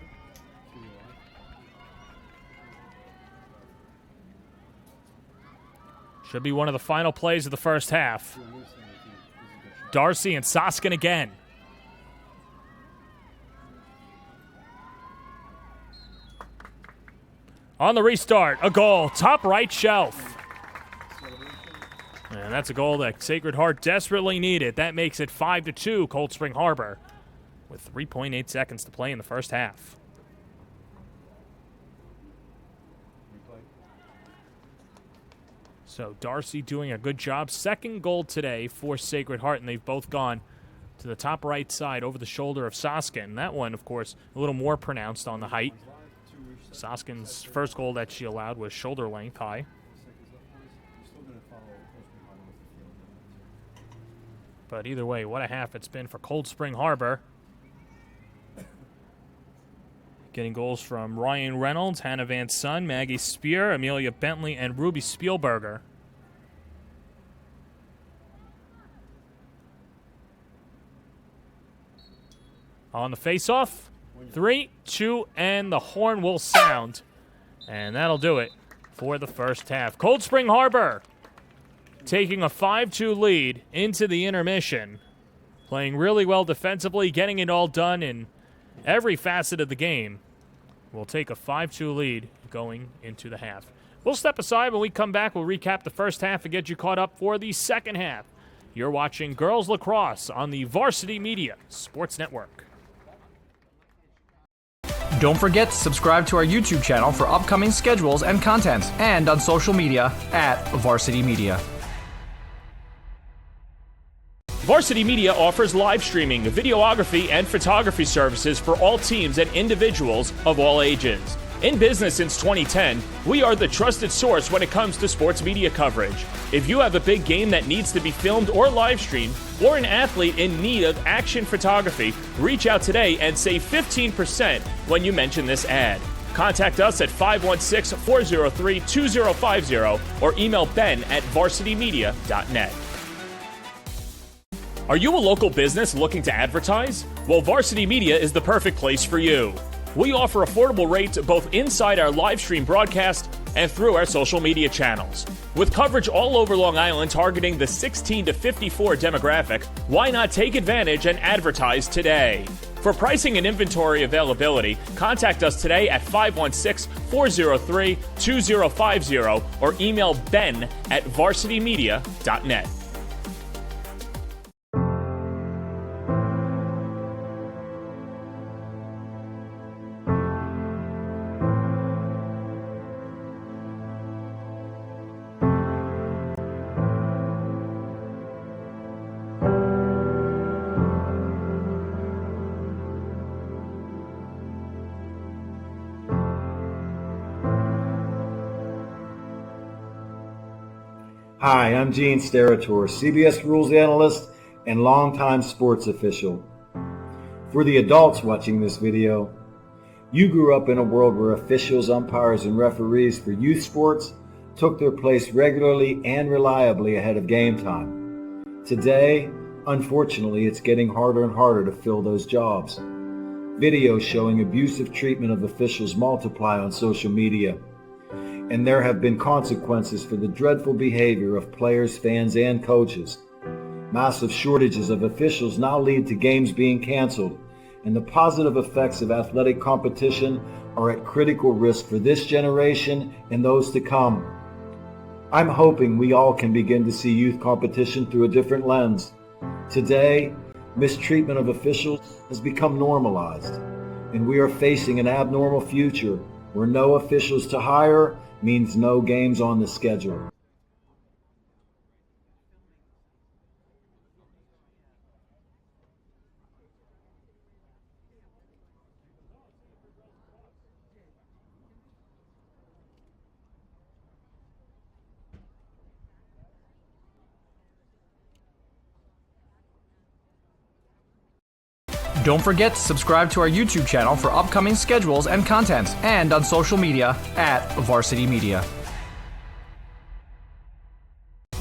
Should be one of the final plays of the first half. Darcy and Soskin again. On the restart, a goal, top right shelf. And that's a goal that Sacred Heart desperately needed. That makes it 5-2 Cold Spring Harbor with 3.8 seconds to play in the first half. So Darcy doing a good job. Second goal today for Sacred Heart, and they've both gone to the top right side over the shoulder of Soskin. That one, of course, a little more pronounced on the height. Soskin's first goal that she allowed was shoulder length high. But either way, what a half it's been for Cold Spring Harbor. Getting goals from Ryan Reynolds, Hannah Van Son, Maggie Spear, Amelia Bentley, and Ruby Spielberger. On the face-off, 3, 2, and the horn will sound. And that'll do it for the first half. Cold Spring Harbor taking a 5-2 lead into the intermission. Playing really well defensively, getting it all done in every facet of the game. We'll take a 5-2 lead going into the half. We'll step aside. When we come back, we'll recap the first half and get you caught up for the second half. You're watching Girls Lacrosse on the Varsity Media Sports Network. Don't forget to subscribe to our YouTube channel for upcoming schedules and content, and on social media @Varsity Media. Varsity Media offers live streaming, videography, and photography services for all teams and individuals of all ages. In business since 2010, we are the trusted source when it comes to sports media coverage. If you have a big game that needs to be filmed or live streamed, or an athlete in need of action photography, reach out today and save 15% when you mention this ad. Contact us at 516-403-2050 or email ben@varsitymedia.net. Are you a local business looking to advertise? Well, Varsity Media is the perfect place for you. We offer affordable rates both inside our live stream broadcast and through our social media channels. With coverage all over Long Island targeting the 16 to 54 demographic, why not take advantage and advertise today? For pricing and inventory availability, contact us today at 516-403-2050 or email ben@varsitymedia.net. Hi, I'm Gene Sterator, CBS Rules Analyst and longtime sports official. For the adults watching this video, you grew up in a world where officials, umpires, and referees for youth sports took their place regularly and reliably ahead of game time. Today, unfortunately, it's getting harder and harder to fill those jobs. Videos showing abusive treatment of officials multiply on social media, and there have been consequences for the dreadful behavior of players, fans, and coaches. Massive shortages of officials now lead to games being canceled, and the positive effects of athletic competition are at critical risk for this generation and those to come. I'm hoping we all can begin to see youth competition through a different lens. Today, mistreatment of officials has become normalized, and we are facing an abnormal future where no officials to hire means no games on the schedule. Don't forget to subscribe to our YouTube channel for upcoming schedules and content, and on social media @Varsity Media.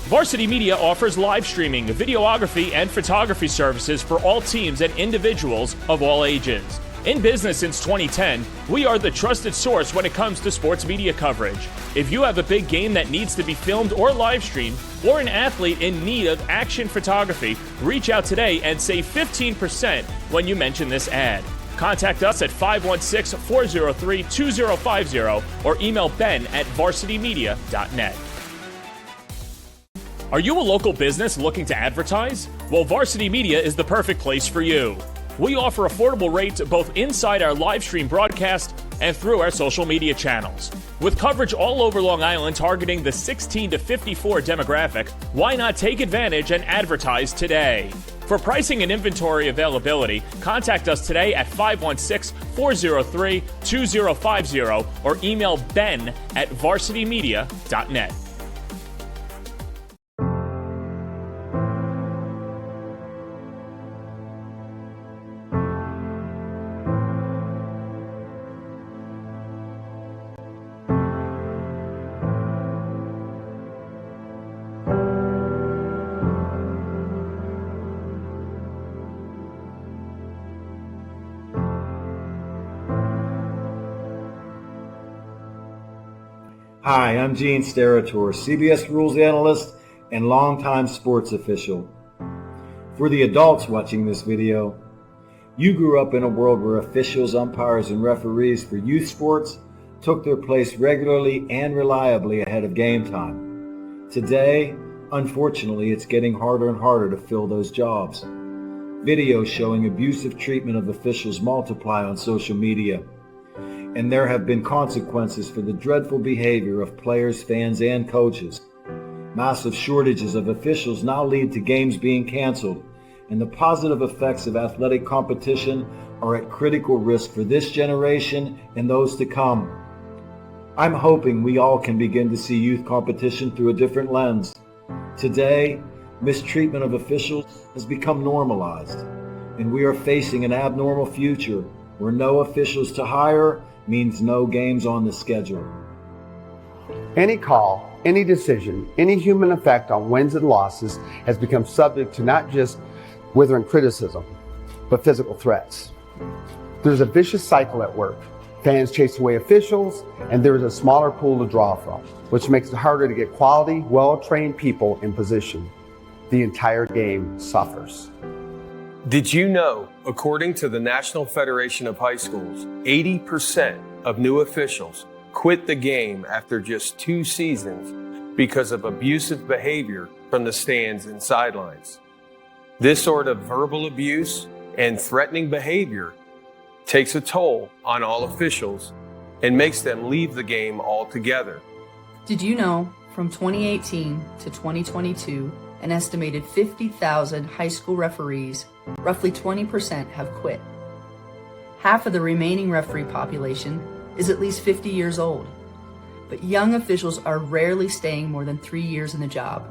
Varsity Media offers live streaming, videography, and photography services for all teams and individuals of all ages. In business since 2010, we are the trusted source when it comes to sports media coverage. If you have a big game that needs to be filmed or live streamed, or an athlete in need of action photography, reach out today and save 15% when you mention this ad. Contact us at 516-403-2050 or email ben@varsitymedia.net. Are you a local business looking to advertise? Well, Varsity Media is the perfect place for you. We offer affordable rates both inside our live stream broadcast and through our social media channels. With coverage all over Long Island targeting the 16 to 54 demographic, why not take advantage and advertise today? For pricing and inventory availability, contact us today at 516-403-2050 or email ben@varsitymedia.net. Hi, I'm Gene Sterator, CBS Rules Analyst and longtime sports official. For the adults watching this video, you grew up in a world where officials, umpires, and referees for youth sports took their place regularly and reliably ahead of game time. Today, unfortunately, it's getting harder and harder to fill those jobs. Videos showing abusive treatment of officials multiply on social media, and there have been consequences for the dreadful behavior of players, fans, and coaches. Massive shortages of officials now lead to games being canceled, and the positive effects of athletic competition are at critical risk for this generation and those to come. I'm hoping we all can begin to see youth competition through a different lens. Today, mistreatment of officials has become normalized, and we are facing an abnormal future where no officials to hire means no games on the schedule. Any call, any decision, any human effect on wins and losses has become subject to not just withering criticism, but physical threats. There's a vicious cycle at work. Fans chase away officials, and there is a smaller pool to draw from, which makes it harder to get quality, well-trained people in position. The entire game suffers. Did you know, according to the National Federation of High Schools, 80% of new officials quit the game after just 2 seasons because of abusive behavior from the stands and sidelines? This sort of verbal abuse and threatening behavior takes a toll on all officials and makes them leave the game altogether. Did you know, from 2018 to 2022, an estimated 50,000 high school referees, roughly 20%, have quit. Half of the remaining referee population is at least 50 years old, but young officials are rarely staying more than 3 years in the job.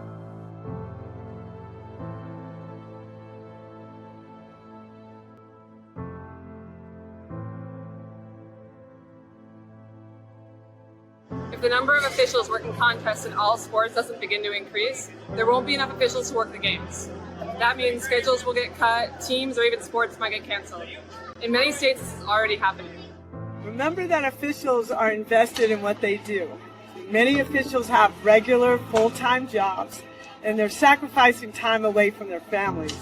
If the number of officials working contests in all sports doesn't begin to increase, there won't be enough officials to work the games. That means schedules will get cut, teams or even sports might get canceled. In many states, this is already happening. Remember that officials are invested in what they do. Many officials have regular, full-time jobs, and they're sacrificing time away from their families.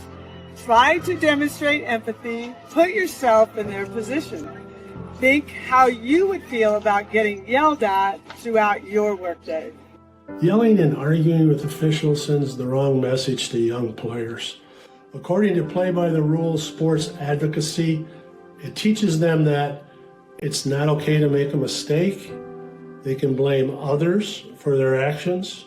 Try to demonstrate empathy. Put yourself in their position. Think how you would feel about getting yelled at throughout your workday. Yelling and arguing with officials sends the wrong message to young players. According to Play by the Rules sports advocacy, it teaches them that it's not okay to make a mistake. They can blame others for their actions.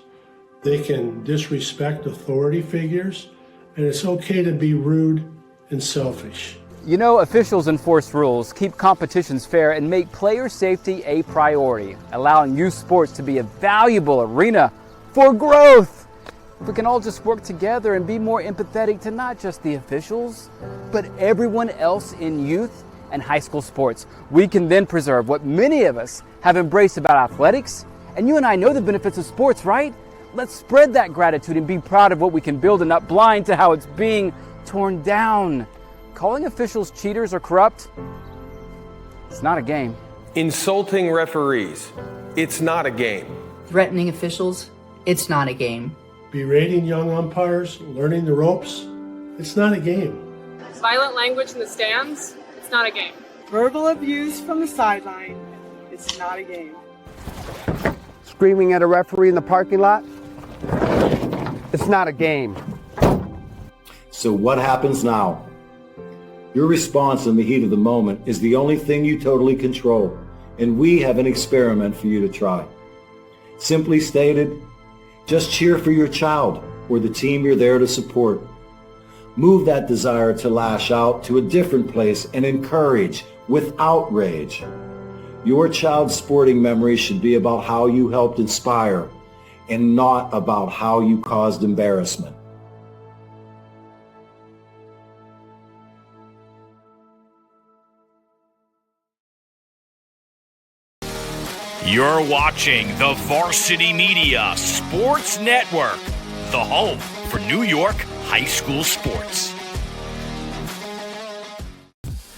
They can disrespect authority figures. And it's okay to be rude and selfish. You know, officials enforce rules, keep competitions fair, and make player safety a priority, allowing youth sports to be a valuable arena for growth. If we can all just work together and be more empathetic to not just the officials, but everyone else in youth and high school sports, we can then preserve what many of us have embraced about athletics. And you and I know the benefits of sports, right? Let's spread that gratitude and be proud of what we can build and not blind to how it's being torn down. Calling officials cheaters or corrupt, it's not a game. Insulting referees, it's not a game. Threatening officials, it's not a game. Berating young umpires, learning the ropes, it's not a game. Violent language in the stands, it's not a game. Verbal abuse from the sideline, it's not a game. Screaming at a referee in the parking lot, it's not a game. So what happens now? Your response in the heat of the moment is the only thing you totally control, and we have an experiment for you to try. Simply stated, just cheer for your child or the team you're there to support. Move that desire to lash out to a different place and encourage without rage. Your child's sporting memory should be about how you helped inspire and not about how you caused embarrassment. You're watching the Varsity Media Sports Network, the home for New York high school sports.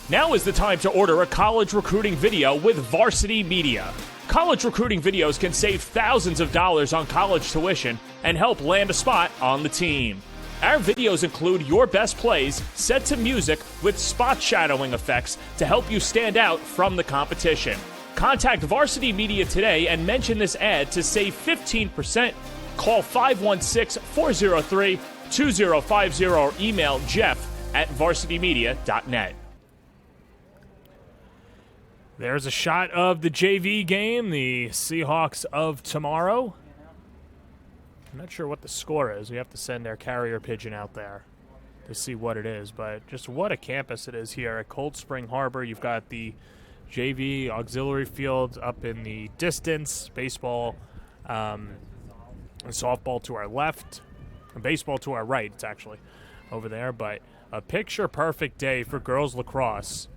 Now is the time to order a college recruiting video with Varsity Media. College recruiting videos can save thousands of dollars on college tuition and help land a spot on the team. Our videos include your best plays set to music with spot shadowing effects to help you stand out from the competition. Contact Varsity Media today and mention this ad to save 15%. Call 516-403-2050 or email jeff@varsitymedia.net. There's a shot of the JV game, the Seahawks of tomorrow. I'm not sure what the score is. We have to send our carrier pigeon out there to see what it is, but just what a campus it is here at Cold Spring Harbor. You've got the JV auxiliary field up in the distance. Baseball and softball to our left. And baseball to our right, it's actually over there. But a picture-perfect day for girls lacrosse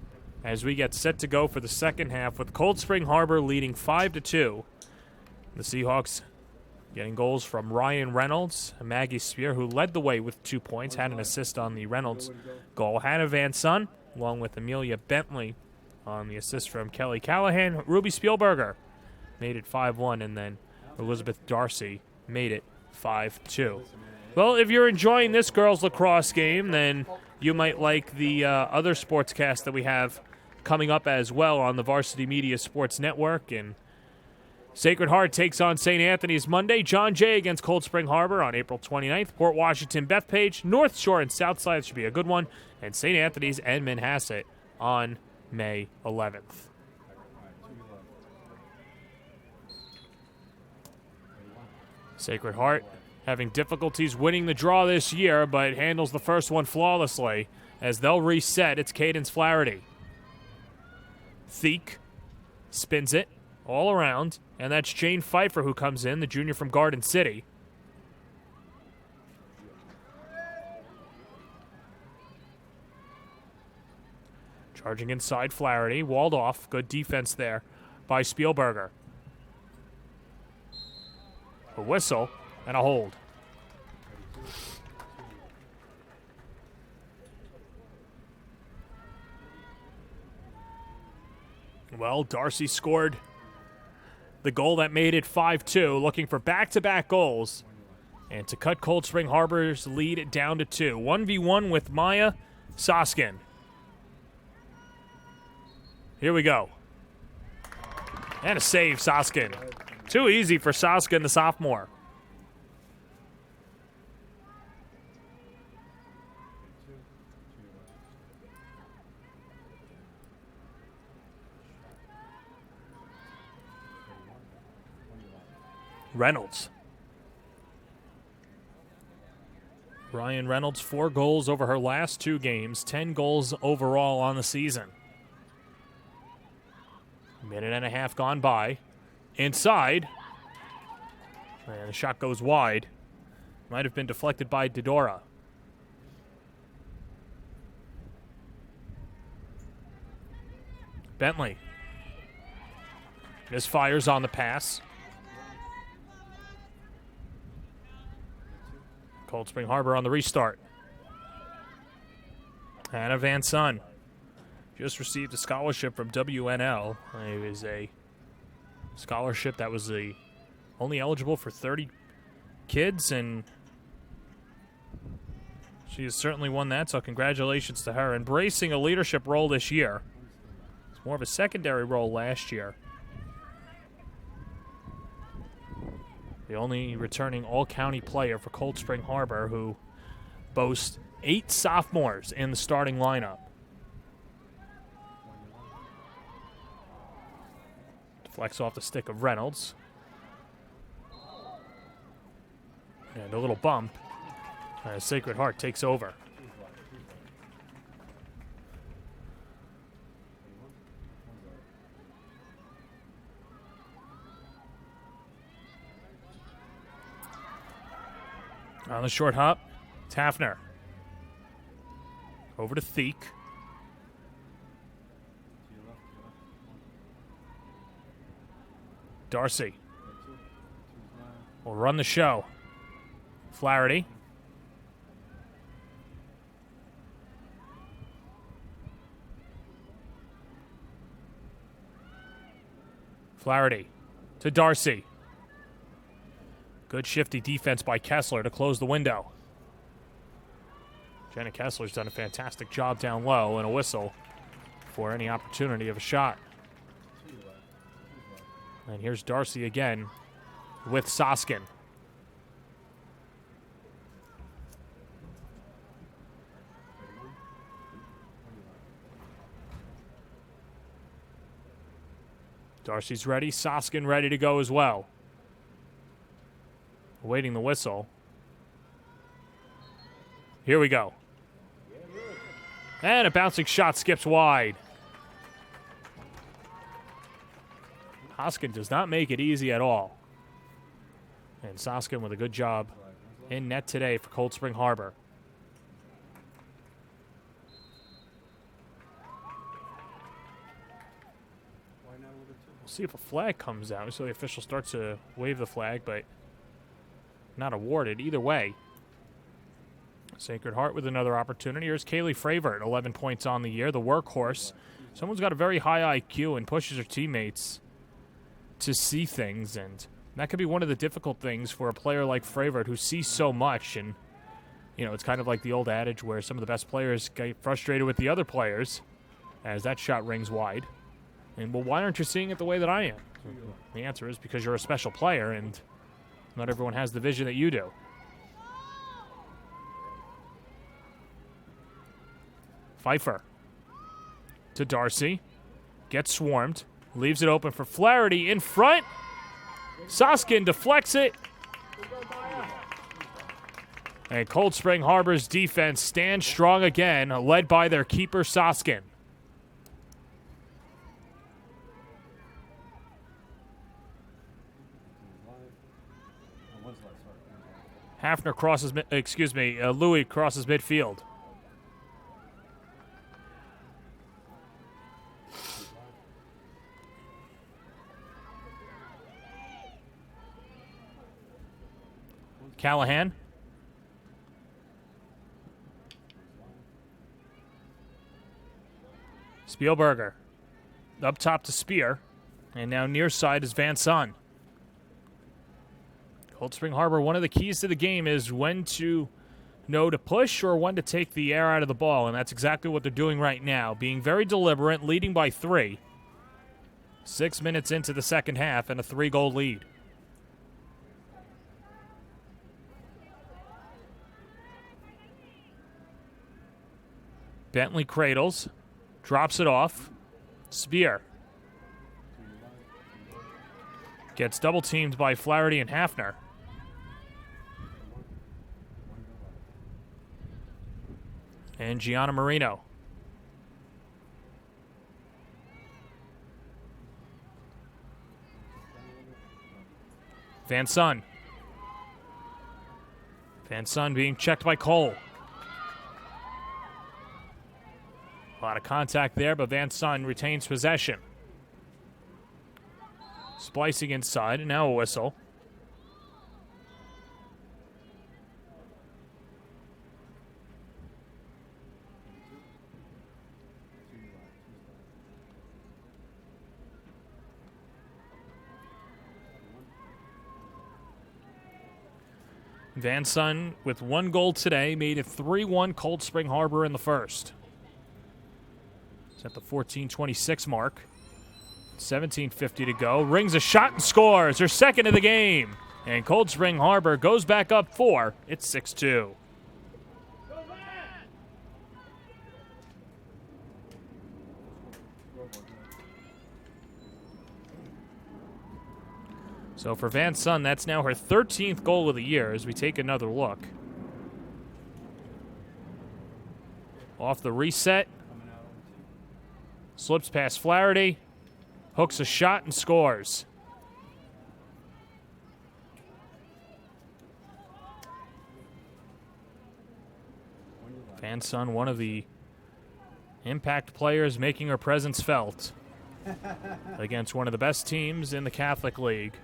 as we get set to go for the second half with Cold Spring Harbor leading 5-2. The Seahawks getting goals from Ryan Reynolds and Maggie Spear, who led the way with 2 points, had an assist on the Reynolds goal. Hannah Van Son, along with Amelia Bentley on the assist from Kelly Callahan. Ruby Spielberger made it 5-1, and then Elizabeth Darcy made it 5-2. Well, if you're enjoying this girls lacrosse game, then you might like the other sportscast that we have coming up as well on the Varsity Media Sports Network. And Sacred Heart takes on St. Anthony's Monday. John Jay against Cold Spring Harbor on April 29th. Port Washington, Bethpage, North Shore, and Southside should be a good one. And St. Anthony's and Manhasset on May 11th. Sacred Heart having difficulties winning the draw this year, but handles the first one flawlessly as they'll reset. It's Cadence Flaherty. Theek spins it all around, and that's Jane Pfeiffer who comes in, the junior from Garden City. Charging inside Flaherty, walled off. Good defense there by Spielberger. A whistle and a hold. Well, Darcy scored the goal that made it 5-2, looking for back-to-back goals and to cut Cold Spring Harbor's lead down to 2. 1v1 with Maya Soskin. Here we go. And a save, Soskin. Too easy for Soskin, the sophomore. Reynolds. Ryan Reynolds, 4 goals over her last 2 games, 10 goals overall on the season. Minute and a half gone by. Inside. And the shot goes wide. Might have been deflected by Dodora. Bentley. Misfires on the pass. Cold Spring Harbor on the restart. Hannah Van Son just received a scholarship from WNL. It was a scholarship that was only eligible for 30 kids, and she has certainly won that, so congratulations to her. Embracing a leadership role this year. It's more of a secondary role last year. The only returning all-county player for Cold Spring Harbor, who boasts 8 sophomores in the starting lineup. Deflects off the stick of Reynolds. And a little bump as Sacred Heart takes over. On the short hop, it's Hafner. Over to Theek. Darcy will run the show. Flaherty. Flaherty to Darcy. Good shifty defense by Kessler to close the window. Jenna Kessler's done a fantastic job down low, and a whistle for any opportunity of a shot. And here's Darcy again with Soskin. Darcy's ready, Soskin ready to go as well. Awaiting the whistle. Here we go. And a bouncing shot skips wide. Soskin does not make it easy at all. And Soskin with a good job in net today for Cold Spring Harbor. We'll see if a flag comes out. So the official starts to wave the flag, but not awarded either way. Sacred Heart with another opportunity. Here's Kaylee Fravert, 11 points on the year, the workhorse. Someone's got a very high IQ and pushes her teammates to see things, and that could be one of the difficult things for a player like Fravert who sees so much. And, you know, it's kind of like the old adage where some of the best players get frustrated with the other players as that shot rings wide. And, well, why aren't you seeing it the way that I am? The answer is because you're a special player, and not everyone has the vision that you do. Pfeiffer to Darcy. Gets swarmed. Leaves it open for Flaherty in front. Soskin deflects it. And Cold Spring Harbor's defense stands strong again, led by their keeper, Soskin. Hafner crosses, Louis crosses midfield. Callahan. Spielberger. Up top to Spear. And now near side is Van Son. Cold Spring Harbor, one of the keys to the game is when to know to push or when to take the air out of the ball. And that's exactly what they're doing right now. Being very deliberate, leading by 3. 6 minutes into the second half and a 3-goal lead. Bentley cradles, drops it off. Spear gets double teamed by Flaherty and Hafner. And Gianna Marino. Van Son. Van Son being checked by Cole. A lot of contact there, but Van Son retains possession. Splicing inside, and now a whistle. Van Son, with 1 goal today, made it 3-1 Cold Spring Harbor in the first. At the 14:26 mark. 17:50 to go. Rings a shot and scores. Her second of the game. And Cold Spring Harbor goes back up 4. It's 6-2. So for Van Son, that's now her 13th goal of the year as we take another look. Off the reset. Slips past Flaherty, hooks a shot and scores. Van Son, one of the impact players making her presence felt against one of the best teams in the Catholic League.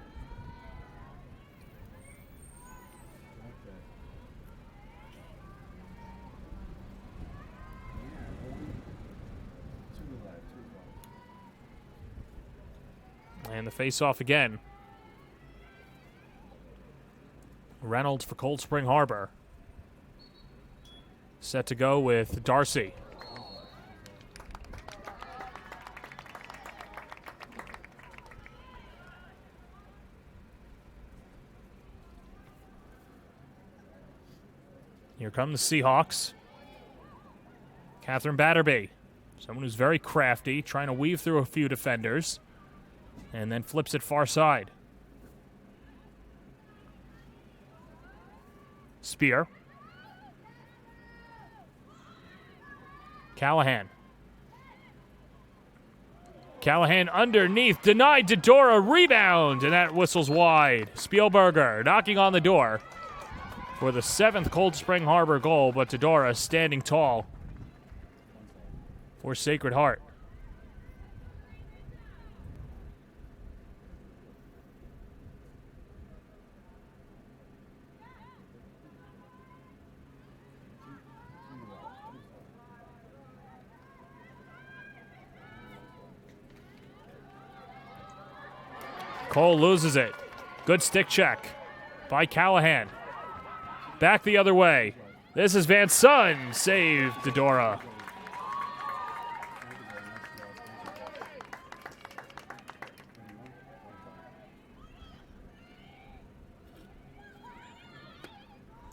And the face-off again. Reynolds for Cold Spring Harbor. Set to go with Darcy. Here come the Seahawks. Catherine Batterby, someone who's very crafty, trying to weave through a few defenders. And then flips it far side. Spear. Callahan underneath, denied Dodora, rebound, and that whistles wide. Spielberger knocking on the door for the 7th Cold Spring Harbor goal, but Dodora standing tall for Sacred Heart. Cole loses it. Good stick check by Callahan. Back the other way. This is Van Son. Saved Dodora.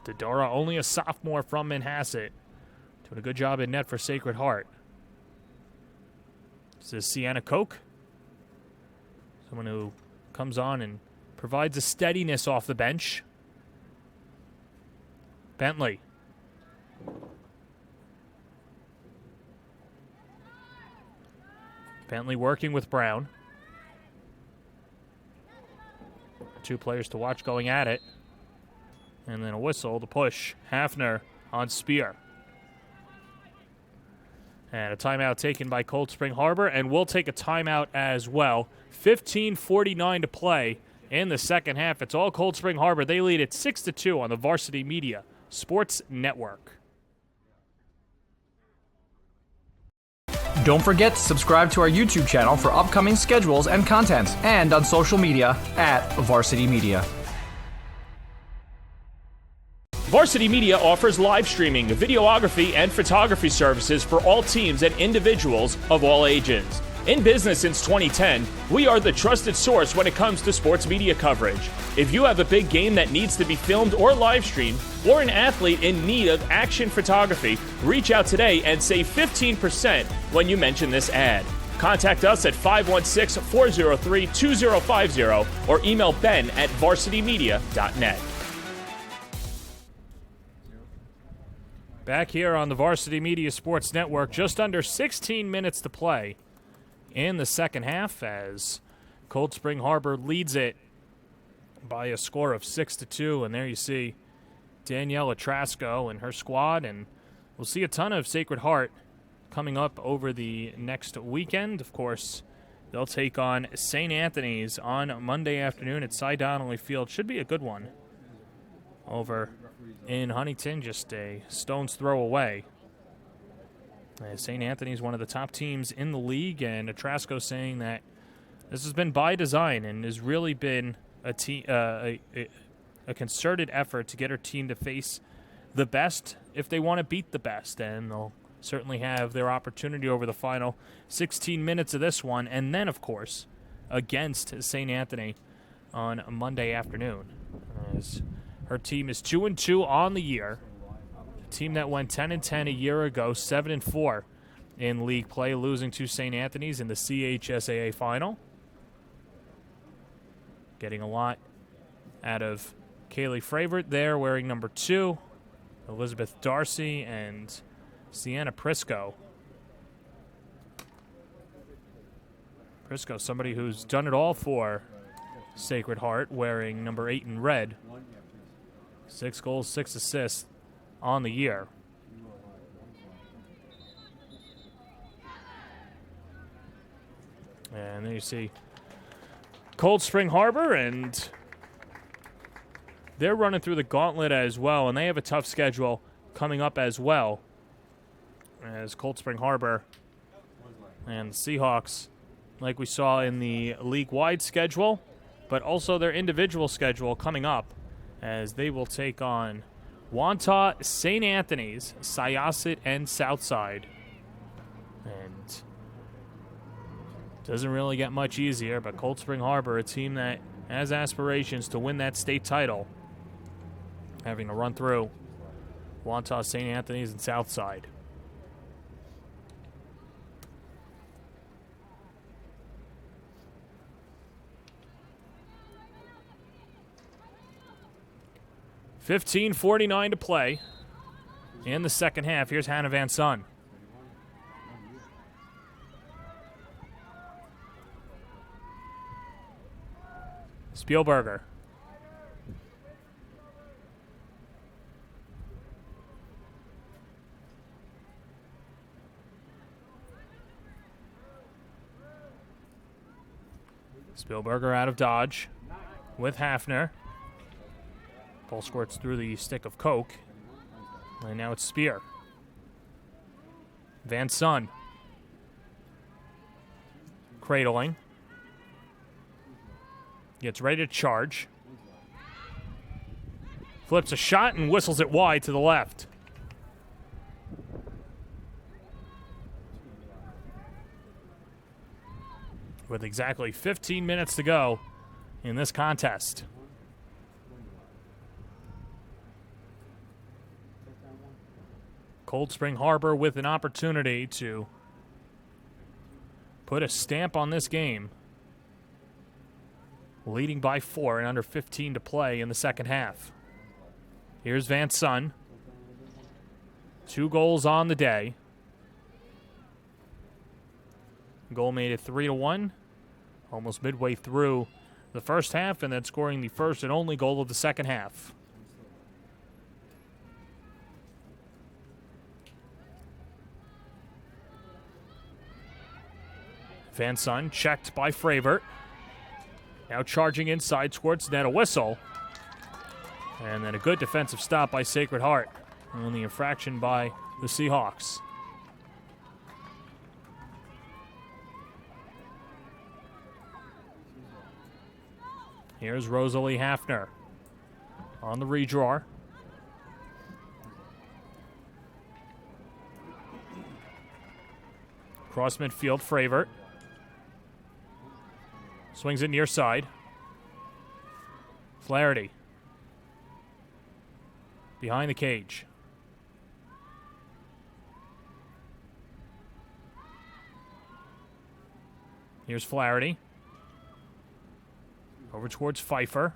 Dodora, only a sophomore from Manhasset. Doing a good job in net for Sacred Heart. This is Sienna Koch. Someone who comes on and provides a steadiness off the bench. Bentley. Bentley working with Brown. 2 players to watch going at it. And then a whistle to push. Hafner on Spear. And a timeout taken by Cold Spring Harbor, and we'll take a timeout as well. 15:49 to play in the second half. It's all Cold Spring Harbor. They lead at 6-2 on the Varsity Media Sports Network. Don't forget to subscribe to our YouTube channel for upcoming schedules and content, and on social media at Varsity Media. Varsity Media offers live streaming, videography, and photography services for all teams and individuals of all ages. In business since 2010, we are the trusted source when it comes to sports media coverage. If you have a big game that needs to be filmed or live streamed, or an athlete in need of action photography, reach out today and save 15% when you mention this ad. Contact us at 516-403-2050 or email ben@varsitymedia.net. Back here on the Varsity Media Sports Network, just under 16 minutes to play in the second half as Cold Spring Harbor leads it by a score of 6-2. And there you see Daniela Trasco and her squad, and we'll see a ton of Sacred Heart coming up over the next weekend. Of course, they'll take on St. Anthony's on Monday afternoon at Cy Donnelly Field. Should be a good one over in Huntington, just a stone's throw away. St. Anthony's one of the top teams in the league, and Trasco saying that this has been by design and has really been a concerted effort to get her team to face the best if they want to beat the best, and they'll certainly have their opportunity over the final 16 minutes of this one, and then, of course, against St. Anthony on a Monday afternoon. As her team is 2-2 on the year. A team that went 10-10 a year ago, 7-4 in league play, losing to St. Anthony's in the CHSAA final. Getting a lot out of Kaylee Fravert there, wearing number 2, Elizabeth Darcy, and Sienna Prisco. Prisco, somebody who's done it all for Sacred Heart, wearing number 8 in red. 6 goals, 6 assists on the year. And then you see Cold Spring Harbor, and they're running through the gauntlet as well, and they have a tough schedule coming up as well, as Cold Spring Harbor and the Seahawks, like we saw in the league-wide schedule, but also their individual schedule coming up, as they will take on Wantagh, St. Anthony's, Syosset, and Southside. And doesn't really get much easier, but Cold Spring Harbor, a team that has aspirations to win that state title, having to run through Wantagh, St. Anthony's, and Southside. $15:49 to play in the second half. Here's Hannah Van Son. Spielberger. Spielberger out of dodge with Hafner. Ball squirts through the stick of Coke. And now it's Spear. Van Son. Cradling. Gets ready to charge. Flips a shot and whistles it wide to the left. With exactly 15 minutes to go in this contest. Cold Spring Harbor with an opportunity to put a stamp on this game. Leading by 4 and under 15 to play in the second half. Here's Van Son. 2 goals on the day. Goal made it 3-1. Almost midway through the first half, and then scoring the first and only goal of the second half. Van Son checked by Fravert. Now charging inside towards net, a whistle. And then a good defensive stop by Sacred Heart. On the infraction by the Seahawks. Here's Rosalie Hafner on the redraw. Cross midfield, Fravert. Swings it near side. Flaherty. Behind the cage. Here's Flaherty. Over towards Pfeiffer.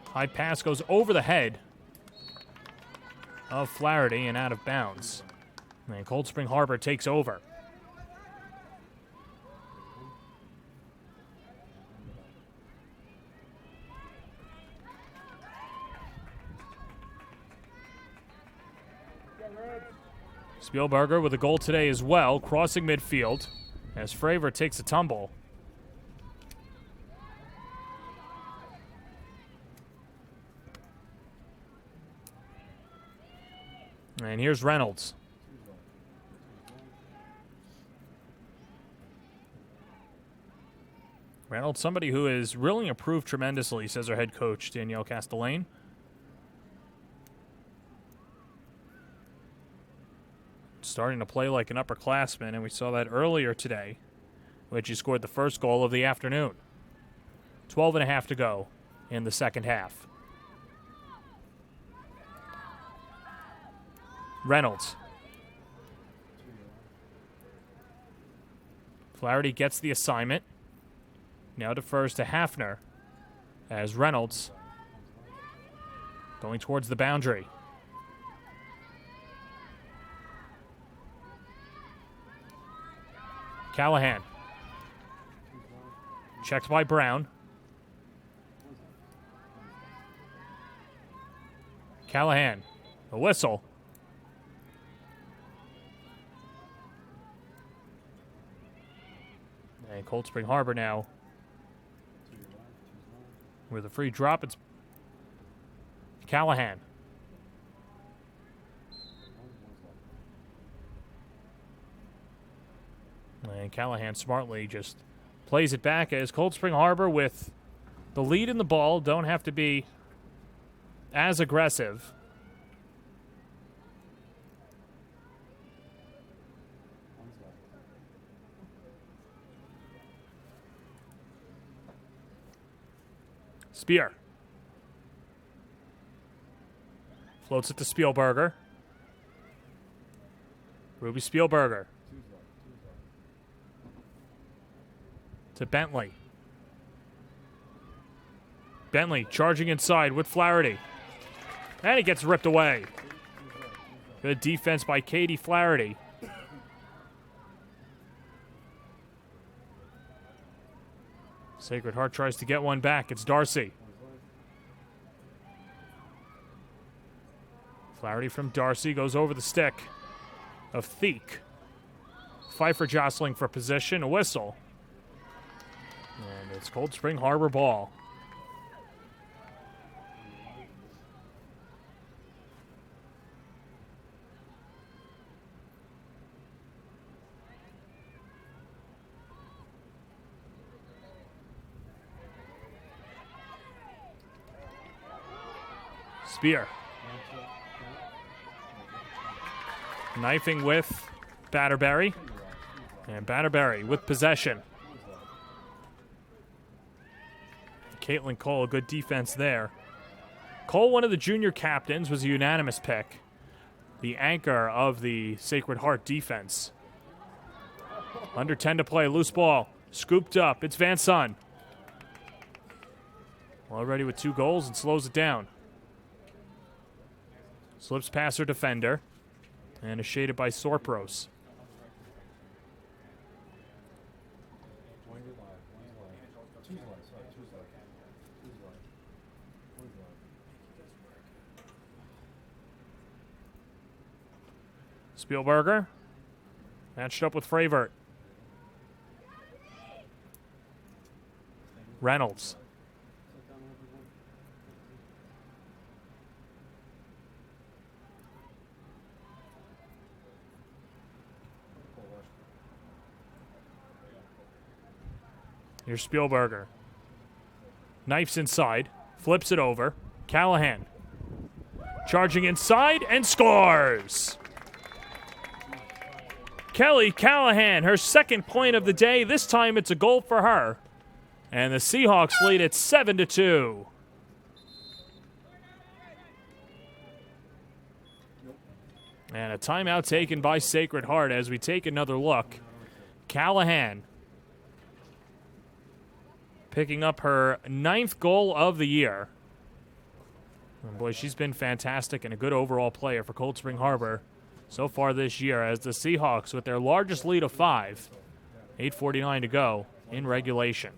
High pass goes over the head of Flaherty and out of bounds. And Cold Spring Harbor takes over. Spielberger with a goal today as well, crossing midfield as Fravert takes a tumble. And here's Reynolds. Reynolds, somebody who has really improved tremendously, says our head coach, Danielle Castellane. Starting to play like an upperclassman, and we saw that earlier today, which he scored the first goal of the afternoon. 12 and a half to go in the second half. Reynolds. Flaherty gets the assignment. Now defers to Hafner as Reynolds going towards the boundary. Callahan. Checked by Brown. Callahan. A whistle. And Cold Spring Harbor now with a free drop. It's Callahan. And Callahan smartly just plays it back as Cold Spring Harbor with the lead in the ball don't have to be as aggressive. Spear. Floats it to Spielberger. Ruby Spielberger. To Bentley. Bentley charging inside with Flaherty. And he gets ripped away. Good defense by Katie Flaherty. Sacred Heart tries to get one back. It's Darcy. Flaherty from Darcy goes over the stick of Theek. Pfeiffer jostling for position, a whistle. And it's Cold Spring Harbor ball. Spear. Knifing with Batterberry. And Batterberry with possession. Caitlin Cole, good defense there. Cole, one of the junior captains, was a unanimous pick. The anchor of the Sacred Heart defense. Under 10 to play, loose ball. Scooped up, it's Van Son. Already with 2 goals and slows it down. Slips past her defender. And is shaded by Sorpros. Spielberger matched up with Fravert. Reynolds. Here's Spielberger. Knifes inside, flips it over. Callahan charging inside and scores! Kelly Callahan, her second point of the day. This time it's a goal for her. And the Seahawks lead it 7-2. And a timeout taken by Sacred Heart as we take another look. Callahan picking up her 9th goal of the year. And boy, she's been fantastic and a good overall player for Cold Spring Harbor so far this year, as the Seahawks, with their largest lead of 5, 8:49 to go in regulation.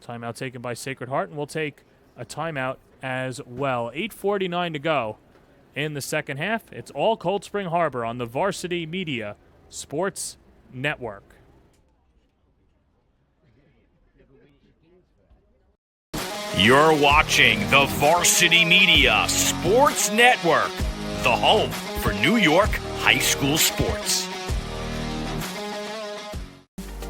Timeout taken by Sacred Heart, and we'll take a timeout as well. 8:49 to go in the second half. It's all Cold Spring Harbor on the Varsity Media Sports Network. You're watching the Varsity Media Sports Network, the home for New York high school sports.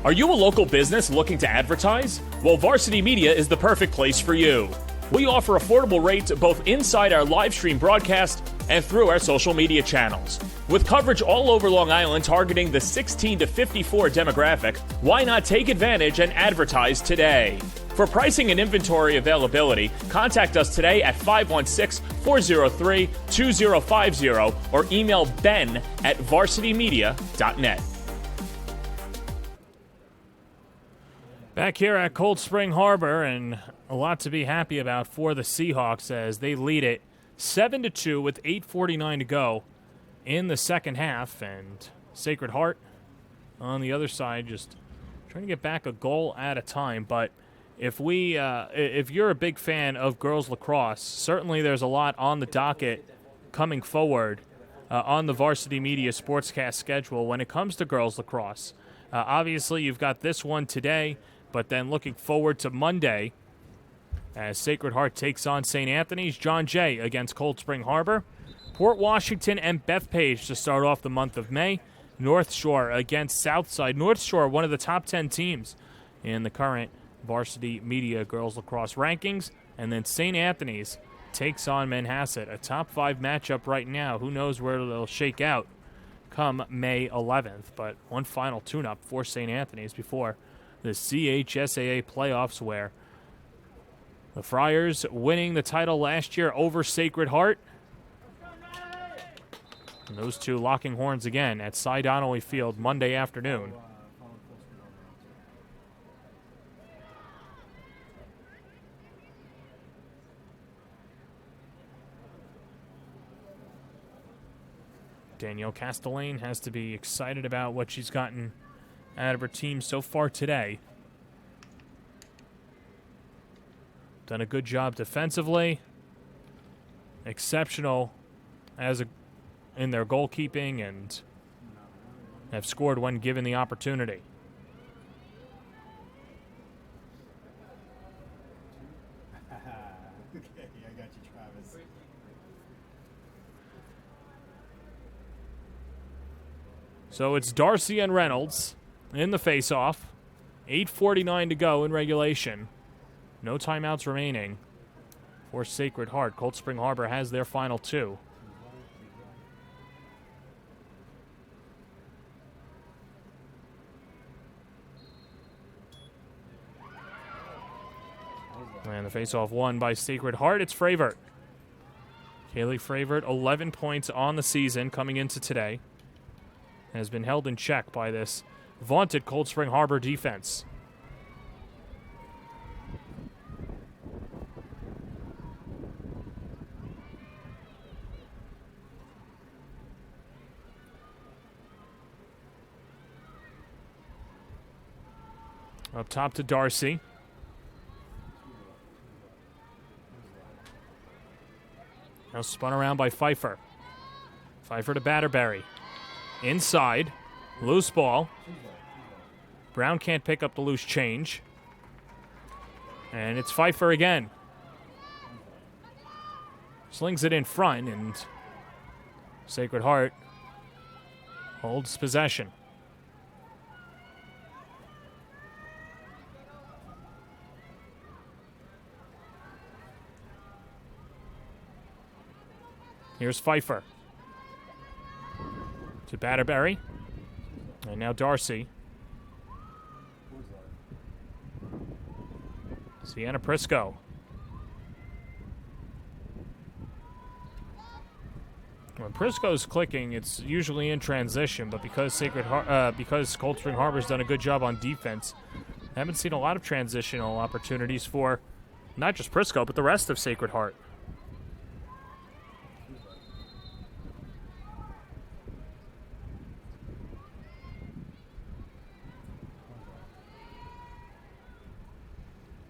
Are you a local business looking to advertise? Well, Varsity Media is the perfect place for you. We offer affordable rates both inside our live stream broadcast and through our social media channels. With coverage all over Long Island targeting the 16 to 54 demographic, why not take advantage and advertise today? For pricing and inventory availability, contact us today at 516-403-2050 or email ben@varsitymedia.net. Back here at Cold Spring Harbor, and a lot to be happy about for the Seahawks as they lead it 7-2 with 8:49 to go in the second half. And Sacred Heart on the other side just trying to get back a goal at a time. But if you're a big fan of girls lacrosse, certainly there's a lot on the docket coming forward on the Varsity Media Sportscast schedule when it comes to girls lacrosse. Obviously, you've got this one today, but then looking forward to Monday as Sacred Heart takes on St. Anthony's. John Jay against Cold Spring Harbor. Port Washington and Bethpage to start off the month of May. North Shore against Southside. North Shore, one of the top 10 teams in the current Varsity Media Girls Lacrosse rankings. And then St. Anthony's takes on Manhasset, a top 5 matchup right now. Who knows where they'll shake out come May 11th. But one final tune-up for St. Anthony's before the CHSAA playoffs, where the Friars winning the title last year over Sacred Heart. And those two locking horns again at Cy Donnelly Field Monday afternoon. Danielle Castellane has to be excited about what she's gotten out of her team so far today. Done a good job defensively. Exceptional in their goalkeeping and have scored when given the opportunity. Okay, I got you, Travis. So it's Darcy and Reynolds in the face-off. 8:49 to go in regulation. No timeouts remaining for Sacred Heart. Cold Spring Harbor has their final 2. And the face-off won by Sacred Heart. It's Fravert. Kaylee Fravert, 11 points on the season coming into today. Has been held in check by this vaunted Cold Spring Harbor defense. Up top to Darcy. Now spun around by Pfeiffer. Pfeiffer to Batterberry. Inside. Loose ball. Brown can't pick up the loose change. And it's Pfeiffer again. Slings it in front, and Sacred Heart holds possession. Here's Pfeiffer. To Batterberry. And now Darcy. Sienna Prisco. When Prisco's clicking, it's usually in transition, but because because Cold Spring Harbor's done a good job on defense, I haven't seen a lot of transitional opportunities for not just Prisco, but the rest of Sacred Heart.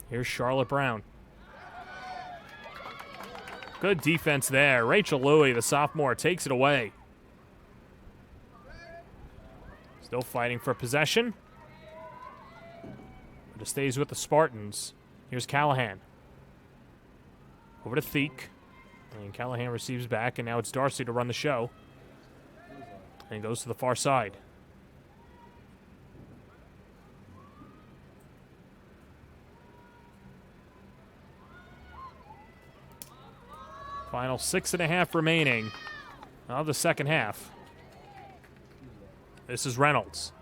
Here's Charlotte Brown. Good defense there. Rachel Louie, the sophomore, takes it away. Still fighting for possession. But it stays with the Spartans. Here's Callahan. Over to Theek. And Callahan receives back, and now it's Darcy to run the show. And goes to the far side. Final 6.5 remaining of the second half. This is Reynolds.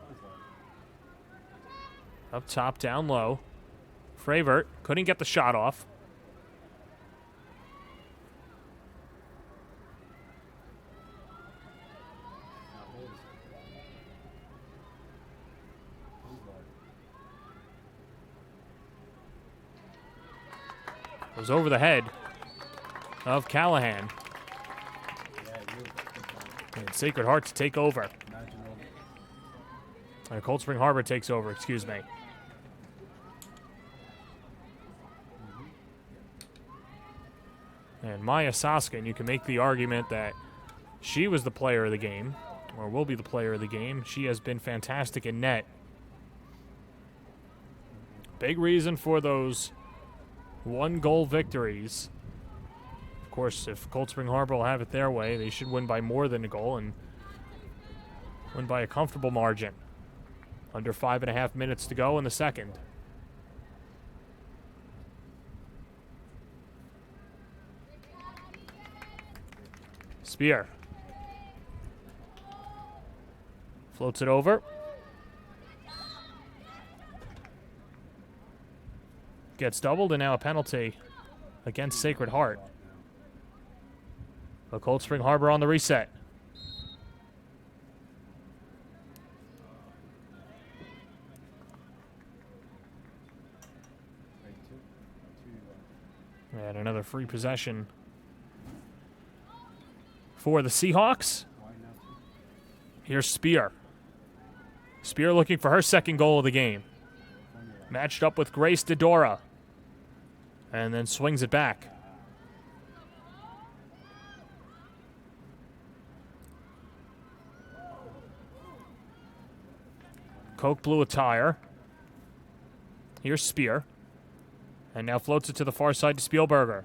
Up top, down low. Fravert couldn't get the shot off. Goes over the head of Callahan. And Sacred Heart to take over. Cold Spring Harbor takes over, excuse me. And Maya Soskin, you can make the argument that she was the player of the game, or will be the player of the game. She has been fantastic in net. Big reason for those 1-goal victories. Of course, if Cold Spring Harbor will have it their way, they should win by more than a goal and win by a comfortable margin. Under 5.5 minutes to go in the second. Spear. Floats it over. Gets doubled, and now a penalty against Sacred Heart. But Cold Spring Harbor on the reset. And another free possession for the Seahawks. Here's Spear. Spear looking for her second goal of the game. Matched up with Grace Dodora. And then swings it back. Coke Blue attire. Here's Spear. And now floats it to the far side to Spielberger.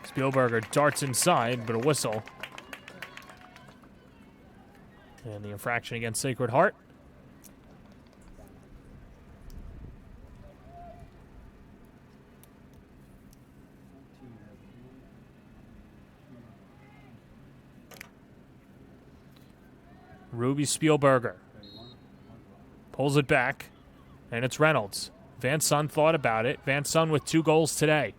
Spielberger darts inside, but a whistle. And the infraction against Sacred Heart. Ruby Spielberger pulls it back, and it's Reynolds. Van Son thought about it. Van Son with 2 goals today.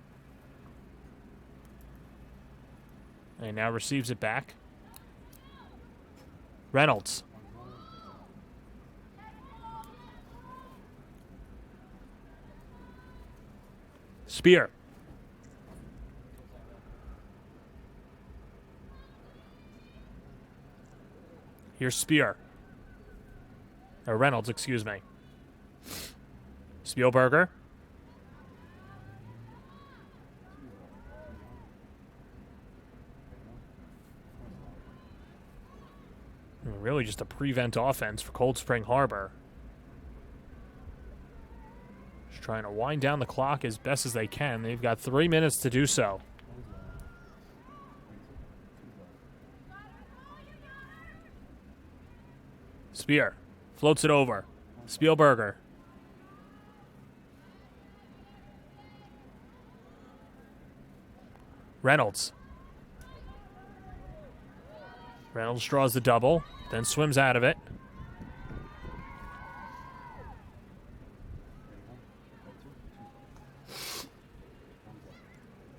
And now receives it back. Reynolds. Spear. Here's Spear. Or Reynolds, excuse me. Spielberger. Really just a prevent offense for Cold Spring Harbor. Just trying to wind down the clock as best as they can. They've got 3 minutes to do so. Spear floats it over. Spielberger. Reynolds. Reynolds draws the double, then swims out of it.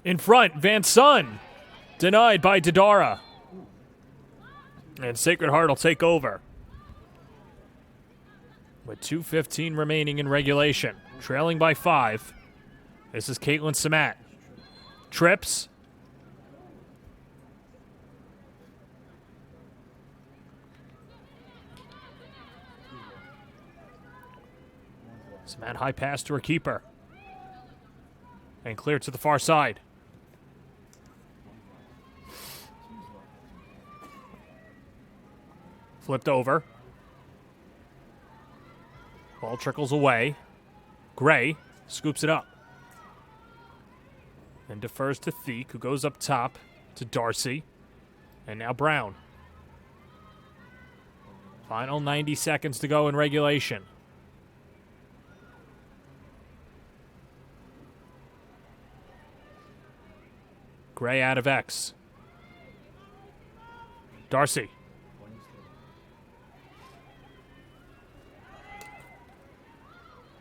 In front, Van Son. Denied by Dodara. And Sacred Heart will take over. With 2:15 remaining in regulation. Trailing by 5. This is Caitlin Samat. Trips. Samat high pass to her keeper. And clear to the far side. Flipped over. Ball trickles away. Gray scoops it up. And defers to Thiek, who goes up top to Darcy. And now Brown. Final 90 seconds to go in regulation. Gray out of X. Darcy.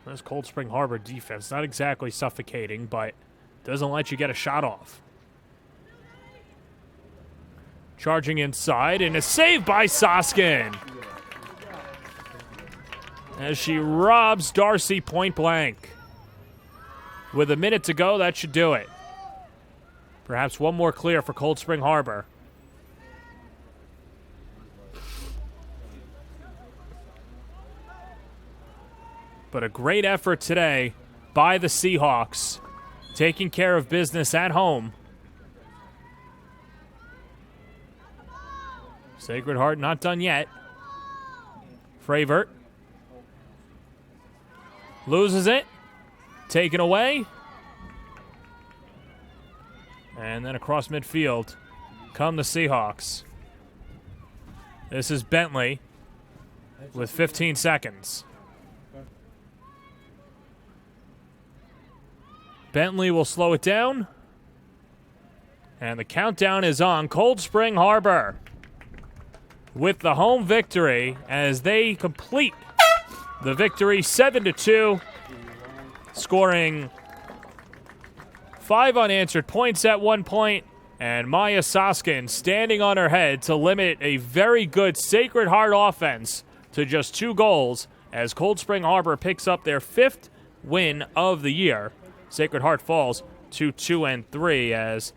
This Cold Spring Harbor defense, not exactly suffocating, but doesn't let you get a shot off. Charging inside, and a save by Soskin. As she robs Darcy point blank. With a minute to go, that should do it. Perhaps one more clear for Cold Spring Harbor. But a great effort today by the Seahawks, taking care of business at home. Sacred Heart not done yet. Fravert loses it, taken away. And then across midfield come the Seahawks. This is Bentley with 15 seconds. Bentley will slow it down. And the countdown is on. Cold Spring Harbor with the home victory as they complete the victory 7-2, scoring 5 unanswered points at one point, and Maya Soskin standing on her head to limit a very good Sacred Heart offense to just 2 goals as Cold Spring Harbor picks up their 5th win of the year. Sacred Heart falls to 2-3 as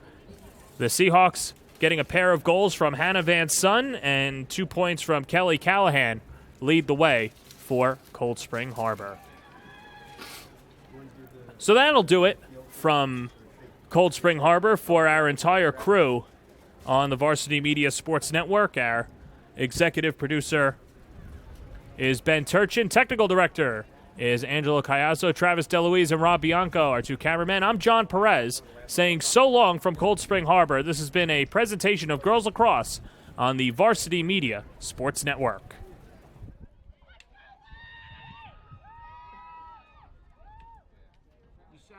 the Seahawks getting a pair of goals from Hannah Van Son and 2 points from Kelly Callahan lead the way for Cold Spring Harbor. So that'll do it from Cold Spring Harbor for our entire crew on the Varsity Media Sports Network. Our executive producer is Ben Turchin. Technical director is Angelo Caiazzo, Travis DeLuise, and Rob Bianco, our two cameramen. I'm John Perez, saying so long from Cold Spring Harbor. This has been a presentation of Girls Lacrosse on the Varsity Media Sports Network.